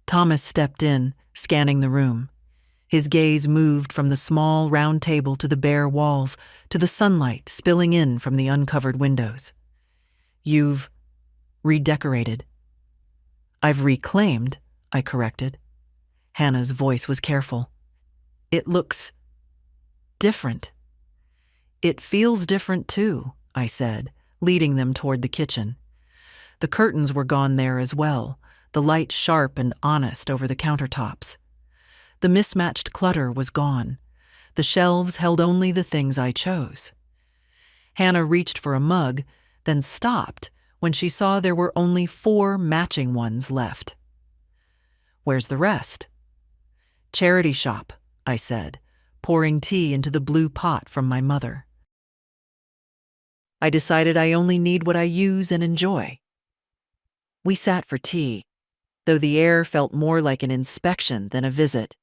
Thomas stepped in, scanning the room. His gaze moved from the small, round table to the bare walls, to the sunlight spilling in from the uncovered windows. "You've redecorated." "I've reclaimed," I corrected. Hannah's voice was careful. "It looks different." "It feels different too," I said, leading them toward the kitchen. The curtains were gone there as well, the light sharp and honest over the countertops. The mismatched clutter was gone. The shelves held only the things I chose. Hannah reached for a mug, then stopped when she saw there were only 4 matching ones left. "Where's the rest?" "Charity shop," I said, pouring tea into the blue pot from my mother. "I decided I only need what I use and enjoy." We sat for tea, though the air felt more like an inspection than a visit.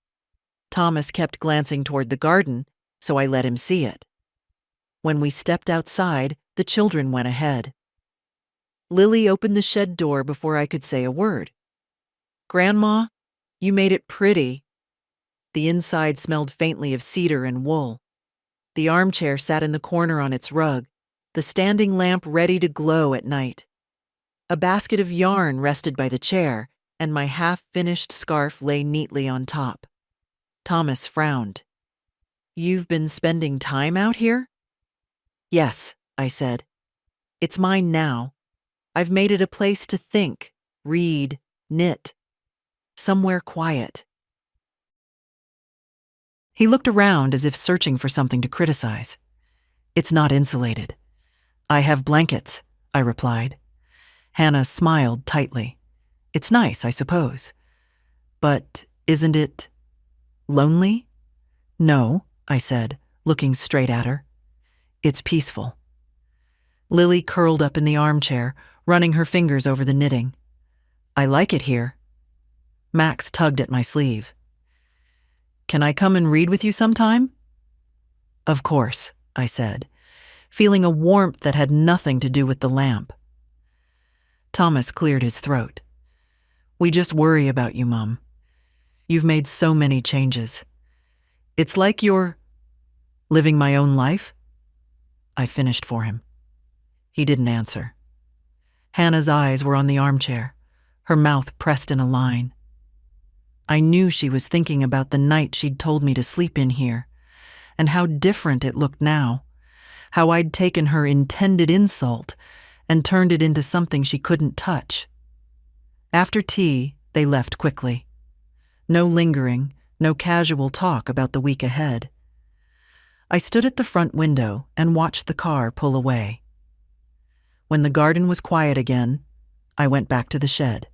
Thomas kept glancing toward the garden, so I let him see it. When we stepped outside, the children went ahead. Lily opened the shed door before I could say a word. "Grandma, you made it pretty." The inside smelled faintly of cedar and wool. The armchair sat in the corner on its rug, the standing lamp ready to glow at night. A basket of yarn rested by the chair, and my half-finished scarf lay neatly on top. Thomas frowned. "You've been spending time out here?" "Yes," I said. "It's mine now. I've made it a place to think, read, knit. Somewhere quiet." He looked around as if searching for something to criticize. "It's not insulated." "I have blankets," I replied. Hannah smiled tightly. "It's nice, I suppose. But isn't it lonely?" "No," I said, looking straight at her. "It's peaceful." Lily curled up in the armchair, running her fingers over the knitting. "I like it here." Max tugged at my sleeve. "Can I come and read with you sometime?" "Of course," I said, feeling a warmth that had nothing to do with the lamp. Thomas cleared his throat. "We just worry about you, Mum. You've made so many changes. It's like you're living my own life?" I finished for him. He didn't answer. Hannah's eyes were on the armchair, her mouth pressed in a line. I knew she was thinking about the night she'd told me to sleep in here, and how different it looked now, how I'd taken her intended insult and turned it into something she couldn't touch. After tea, they left quickly. No lingering, no casual talk about the week ahead. I stood at the front window and watched the car pull away. When the garden was quiet again, I went back to the shed.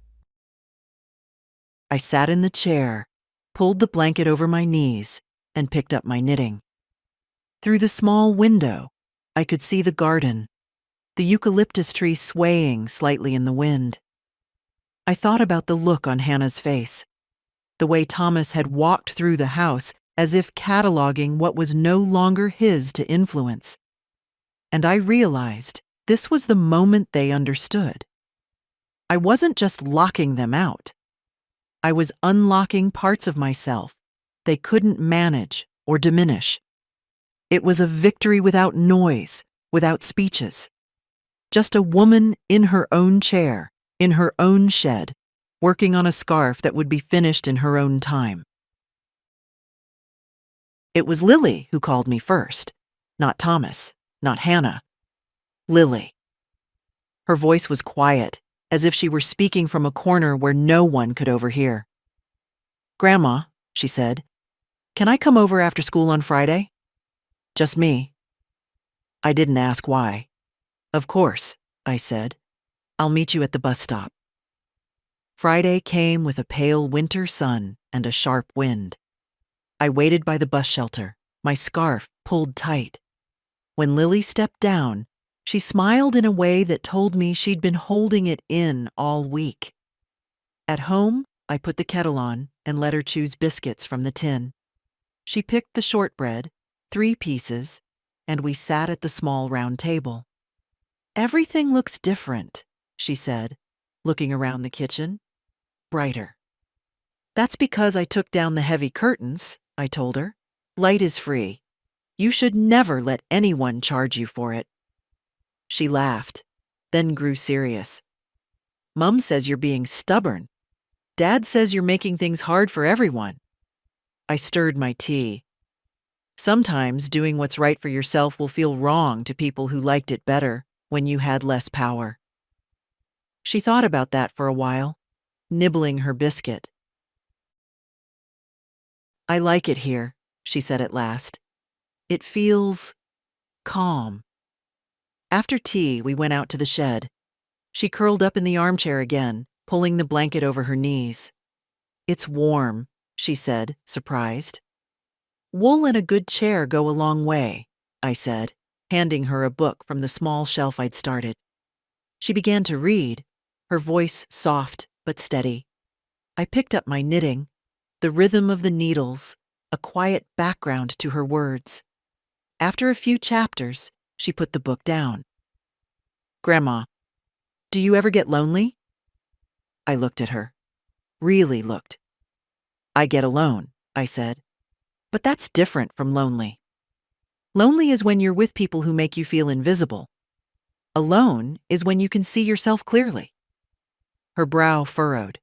I sat in the chair, pulled the blanket over my knees, and picked up my knitting. Through the small window, I could see the garden, the eucalyptus tree swaying slightly in the wind. I thought about the look on Hannah's face, the way Thomas had walked through the house as if cataloging what was no longer his to influence. And I realized this was the moment they understood. I wasn't just locking them out. I was unlocking parts of myself they couldn't manage or diminish. It was a victory without noise, without speeches. Just a woman in her own chair, in her own shed, working on a scarf that would be finished in her own time. It was Lily who called me first, not Thomas, not Hannah. Lily. Her voice was quiet, as if she were speaking from a corner where no one could overhear. "Grandma," she said, "can I come over after school on Friday?" "Just me." I didn't ask why. "Of course," I said. "I'll meet you at the bus stop." Friday came with a pale winter sun and a sharp wind. I waited by the bus shelter, my scarf pulled tight. When Lily stepped down, she smiled in a way that told me she'd been holding it in all week. At home, I put the kettle on and let her choose biscuits from the tin. She picked the shortbread, 3 pieces, and we sat at the small round table. "Everything looks different," she said, looking around the kitchen. "Brighter." "That's because I took down the heavy curtains," I told her. "Light is free. You should never let anyone charge you for it." She laughed, then grew serious. "Mum says you're being stubborn. Dad says you're making things hard for everyone." I stirred my tea. Sometimes doing what's right for yourself will feel wrong to people who liked it better when you had less power. She thought about that for a while, nibbling her biscuit. "I like it here," she said at last. "It feels calm." After tea, we went out to the shed. She curled up in the armchair again, pulling the blanket over her knees. "It's warm," she said, surprised. "Wool and a good chair go a long way," I said, handing her a book from the small shelf I'd started. She began to read, her voice soft but steady. I picked up my knitting, the rhythm of the needles, a quiet background to her words. After a few chapters, she put the book down. "Grandma, do you ever get lonely?" I looked at her. Really looked. "I get alone," I said. "But that's different from lonely. Lonely is when you're with people who make you feel invisible. Alone is when you can see yourself clearly." Her brow furrowed.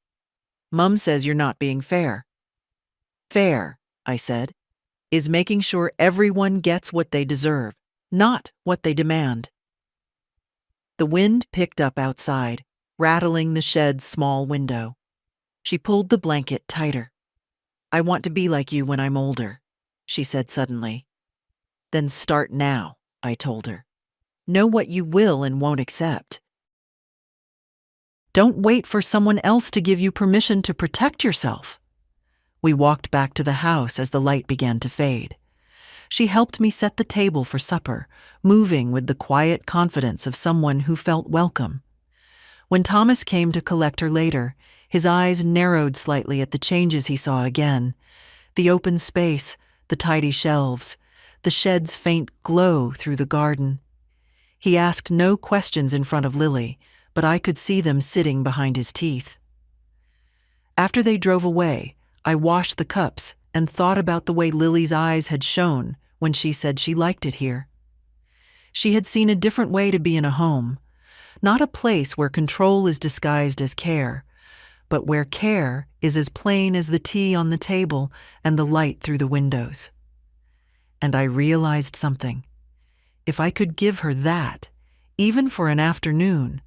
"Mum says you're not being fair." "Fair," I said, "is making sure everyone gets what they deserve, not what they demand." The wind picked up outside, rattling the shed's small window. She pulled the blanket tighter. "I want to be like you when I'm older," she said suddenly. "Then start now," I told her. "Know what you will and won't accept. Don't wait for someone else to give you permission to protect yourself." We walked back to the house as the light began to fade. She helped me set the table for supper, moving with the quiet confidence of someone who felt welcome. When Thomas came to collect her later, his eyes narrowed slightly at the changes he saw again. The open space, the tidy shelves, the shed's faint glow through the garden. He asked no questions in front of Lily, but I could see them sitting behind his teeth. After they drove away, I washed the cups and thought about the way Lily's eyes had shone when she said she liked it here. She had seen a different way to be in a home, not a place where control is disguised as care, but where care is as plain as the tea on the table and the light through the windows. And I realized something. If I could give her that, even for an afternoon,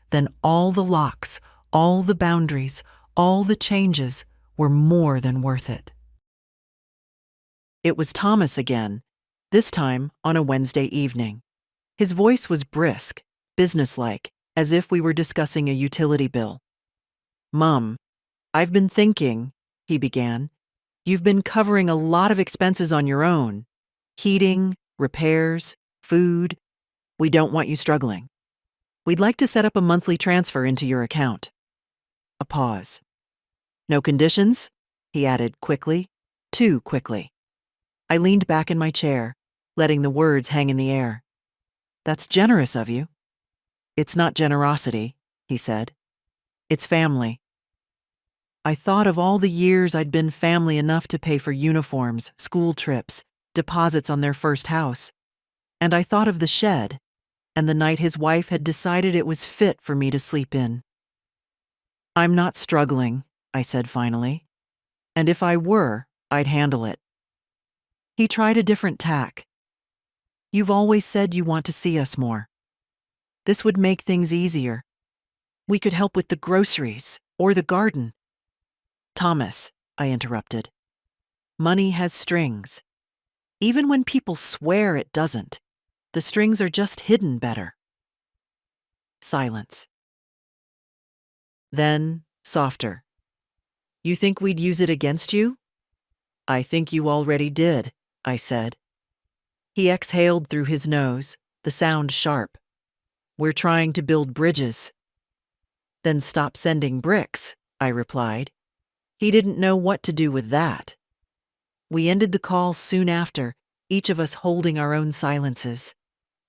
then all the locks, all the boundaries, all the changes were more than worth it. It was Thomas again, this time on a Wednesday evening. His voice was brisk, businesslike, as if we were discussing a utility bill. "Mum, I've been thinking," he began. "You've been covering a lot of expenses on your own. Heating, repairs, food. We don't want you struggling. We'd like to set up a monthly transfer into your account." A pause. "No conditions?" he added quickly, too quickly. I leaned back in my chair, letting the words hang in the air. "That's generous of you." "It's not generosity," he said. "It's family." I thought of all the years I'd been family enough to pay for uniforms, school trips, deposits on their first house. And I thought of the shed, and the night his wife had decided it was fit for me to sleep in. "I'm not struggling," I said finally. "And if I were, I'd handle it." He tried a different tack. "You've always said you want to see us more. This would make things easier. We could help with the groceries or the garden." "Thomas," I interrupted, "money has strings. Even when people swear it doesn't, the strings are just hidden better." Silence. Then, softer. "You think we'd use it against you?" "I think you already did," I said. He exhaled through his nose, the sound sharp. "We're trying to build bridges." "Then stop sending bricks," I replied. He didn't know what to do with that. We ended the call soon after, each of us holding our own silences.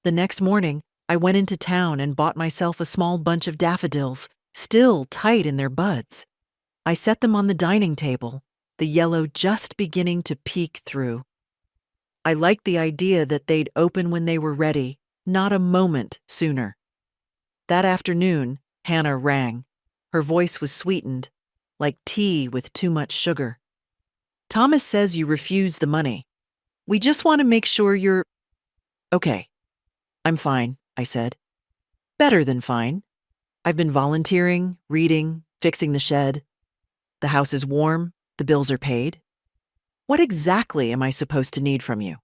The next morning, I went into town and bought myself a small bunch of daffodils, still tight in their buds. I set them on the dining table, the yellow just beginning to peek through. I liked the idea that they'd open when they were ready, not a moment sooner. That afternoon, Hannah rang. Her voice was sweetened, like tea with too much sugar. "Thomas says you refused the money. We just want to make sure you're—" "Okay. I'm fine," I said. "Better than fine. I've been volunteering, reading, fixing the shed. The house is warm, the bills are paid. What exactly am I supposed to need from you?"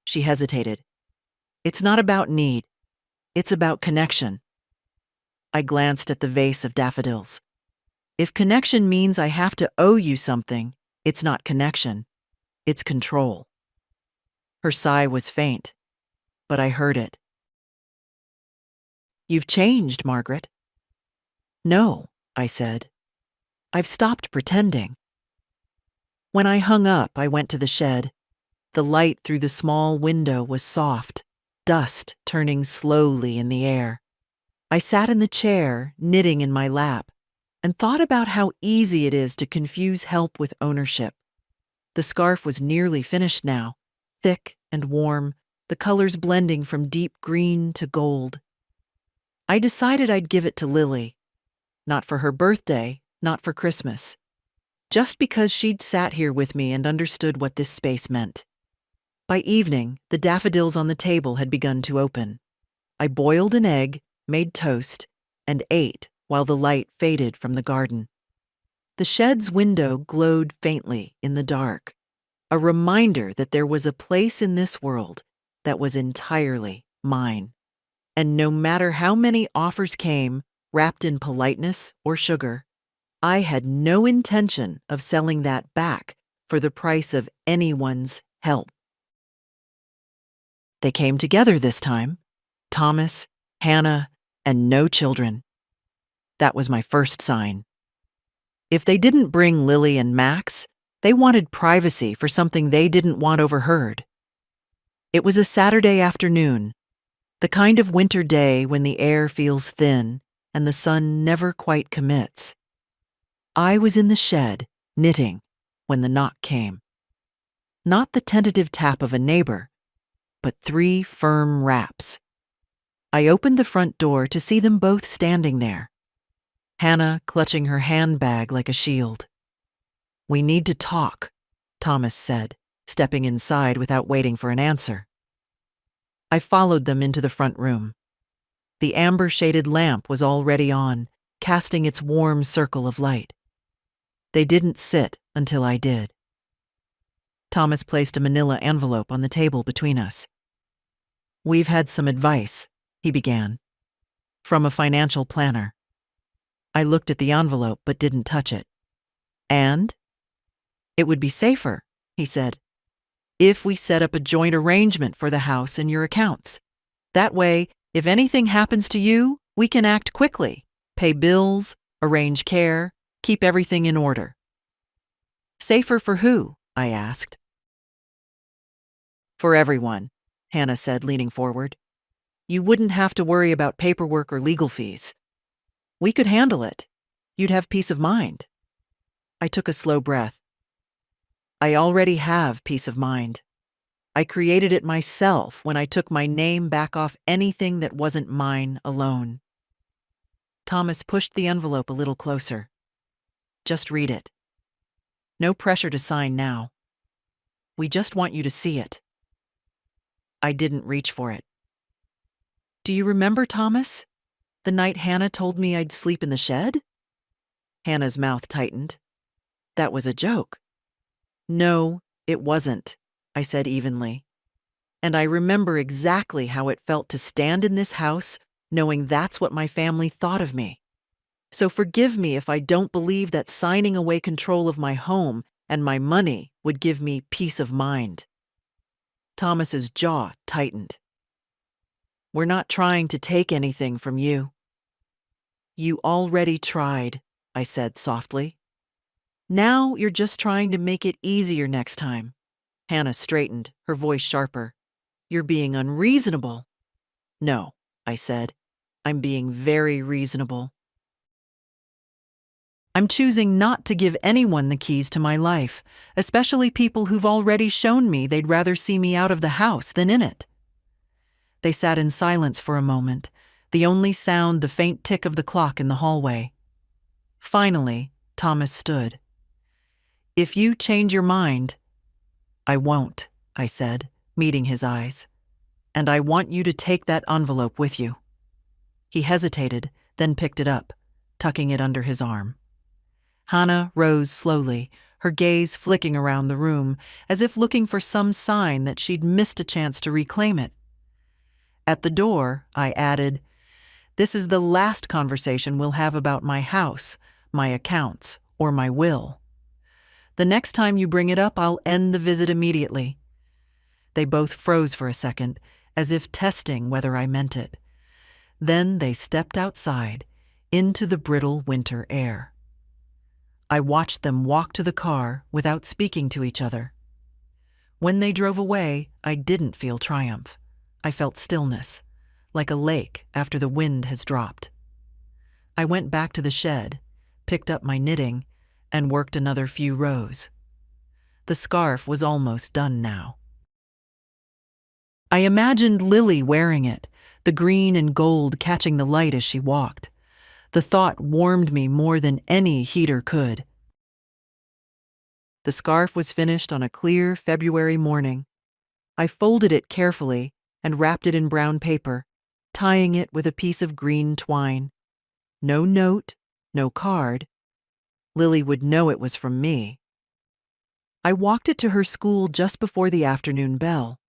She hesitated. "It's not about need. It's about connection." I glanced at the vase of daffodils. If connection means I have to owe you something, it's not connection. It's control. Her sigh was faint, but I heard it. "You've changed, Margaret." "No," I said. "I've stopped pretending." When I hung up, I went to the shed. The light through the small window was soft, dust turning slowly in the air. I sat in the chair, knitting in my lap, and thought about how easy it is to confuse help with ownership. The scarf was nearly finished now, thick and warm, the colors blending from deep green to gold. I decided I'd give it to Lily. Not for her birthday, not for Christmas. Just because she'd sat here with me and understood what this space meant. By evening, the daffodils on the table had begun to open. I boiled an egg, made toast, and ate while the light faded from the garden. The shed's window glowed faintly in the dark, a reminder that there was a place in this world that was entirely mine. And no matter how many offers came, wrapped in politeness or sugar, I had no intention of selling that back for the price of anyone's help. They came together this time. Thomas, Hannah, and no children. That was my first sign. If they didn't bring Lily and Max, they wanted privacy for something they didn't want overheard. It was a Saturday afternoon, the kind of winter day when the air feels thin and the sun never quite commits. I was in the shed, knitting, when the knock came. Not the tentative tap of a neighbor, but 3 firm raps. I opened the front door to see them both standing there. Hannah clutching her handbag like a shield. "We need to talk," Thomas said, stepping inside without waiting for an answer. I followed them into the front room. The amber-shaded lamp was already on, casting its warm circle of light. They didn't sit until I did. Thomas placed a manila envelope on the table between us. "We've had some advice," he began. From a financial planner. I looked at the envelope but didn't touch it. And? It would be safer, he said, if we set up a joint arrangement for the house and your accounts. That way, if anything happens to you, we can act quickly, pay bills, arrange care, keep everything in order. Safer for who? I asked. For everyone, Hannah said, leaning forward. You wouldn't have to worry about paperwork or legal fees. We could handle it. You'd have peace of mind. I took a slow breath. I already have peace of mind. I created it myself when I took my name back off anything that wasn't mine alone. Thomas pushed the envelope a little closer. Just read it. No pressure to sign now. We just want you to see it. I didn't reach for it. Do you remember, Thomas? The night Hannah told me I'd sleep in the shed? Hannah's mouth tightened. That was a joke. No, it wasn't, I said evenly. And I remember exactly how it felt to stand in this house knowing that's what my family thought of me. So forgive me if I don't believe that signing away control of my home and my money would give me peace of mind. Thomas's jaw tightened. We're not trying to take anything from you. You already tried, I said softly. Now you're just trying to make it easier next time. Hannah straightened, her voice sharper. You're being unreasonable. No, I said. I'm being very reasonable. I'm choosing not to give anyone the keys to my life, especially people who've already shown me they'd rather see me out of the house than in it. They sat in silence for a moment, the only sound the faint tick of the clock in the hallway. Finally, Thomas stood. If you change your mind, I won't, I said, meeting his eyes. And I want you to take that envelope with you. He hesitated, then picked it up, tucking it under his arm. Hannah rose slowly, her gaze flicking around the room, as if looking for some sign that she'd missed a chance to reclaim it. At the door, I added, This is the last conversation we'll have about my house, my accounts, or my will. The next time you bring it up, I'll end the visit immediately. They both froze for a second, as if testing whether I meant it. Then they stepped outside, into the brittle winter air. I watched them walk to the car without speaking to each other. When they drove away, I didn't feel triumph. I felt stillness, like a lake after the wind has dropped. I went back to the shed, picked up my knitting, and worked another few rows. The scarf was almost done now. I imagined Lily wearing it, the green and gold catching the light as she walked. The thought warmed me more than any heater could. The scarf was finished on a clear February morning. I folded it carefully and wrapped it in brown paper, tying it with a piece of green twine. No note, no card. Lily would know it was from me. I walked it to her school just before the afternoon bell.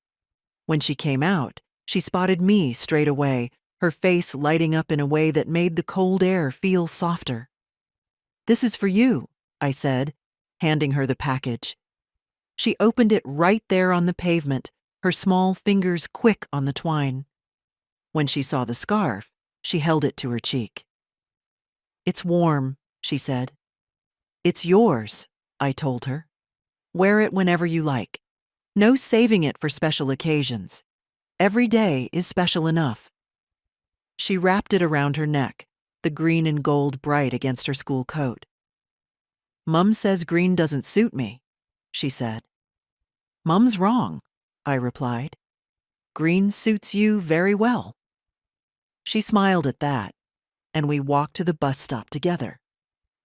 When she came out, she spotted me straight away, her face lighting up in a way that made the cold air feel softer. This is for you, I said, handing her the package. She opened it right there on the pavement, her small fingers quick on the twine. When she saw the scarf, she held it to her cheek. It's warm, she said. It's yours, I told her. Wear it whenever you like. No saving it for special occasions. Every day is special enough. She wrapped it around her neck, the green and gold bright against her school coat. Mum says green doesn't suit me, she said. Mum's wrong, I replied. Green suits you very well. She smiled at that, and we walked to the bus stop together.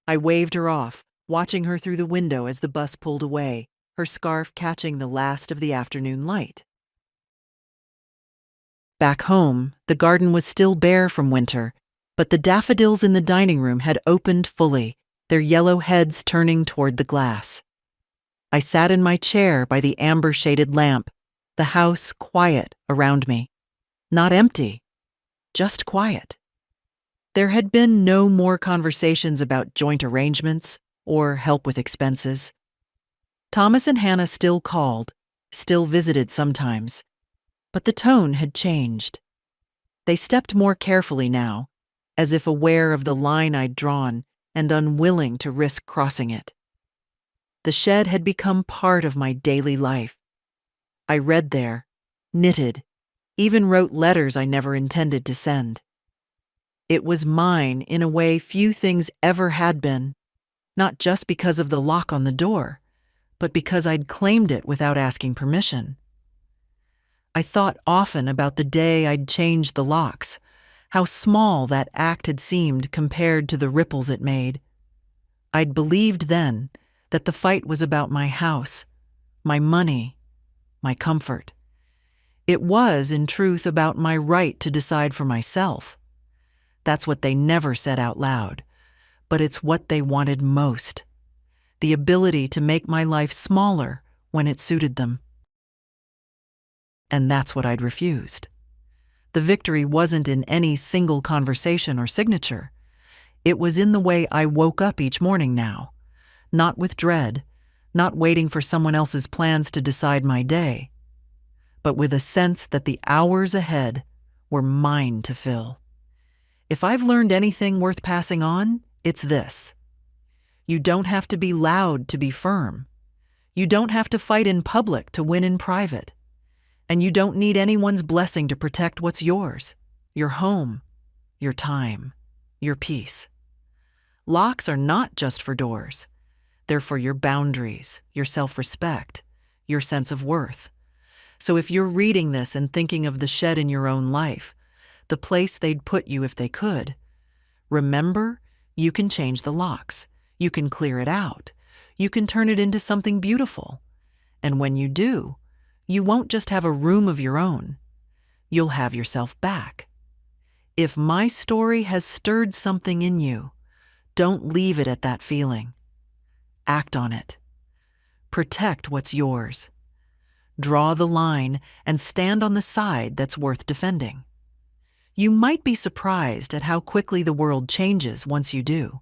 I waved her off, watching her through the window as the bus pulled away, her scarf catching the last of the afternoon light. Back home, the garden was still bare from winter, but the daffodils in the dining room had opened fully, their yellow heads turning toward the glass. I sat in my chair by the amber-shaded lamp, the house quiet around me. Not empty, just quiet. There had been no more conversations about joint arrangements or help with expenses. Thomas and Hannah still called, still visited sometimes, but the tone had changed. They stepped more carefully now, as if aware of the line I'd drawn and unwilling to risk crossing it. The shed had become part of my daily life. I read there, knitted, even wrote letters I never intended to send. It was mine in a way few things ever had been, not just because of the lock on the door, but because I'd claimed it without asking permission. I thought often about the day I'd changed the locks, how small that act had seemed compared to the ripples it made. I'd believed then that the fight was about my house, my money, my comfort. It was, in truth, about my right to decide for myself. That's what they never said out loud, but it's what they wanted most: the ability to make my life smaller when it suited them. And that's what I'd refused. The victory wasn't in any single conversation or signature. It was in the way I woke up each morning now, not with dread, not waiting for someone else's plans to decide my day, but with a sense that the hours ahead were mine to fill. If I've learned anything worth passing on, it's this: you don't have to be loud to be firm. You don't have to fight in public to win in private. And you don't need anyone's blessing to protect what's yours: your home, your time, your peace. Locks are not just for doors. They're for your boundaries, your self-respect, your sense of worth. So if you're reading this and thinking of the shed in your own life, the place they'd put you if they could, remember, you can change the locks. You can clear it out. You can turn it into something beautiful. And when you do, you won't just have a room of your own. You'll have yourself back. If my story has stirred something in you, don't leave it at that feeling. Act on it. Protect what's yours. Draw the line and stand on the side that's worth defending. You might be surprised at how quickly the world changes once you do.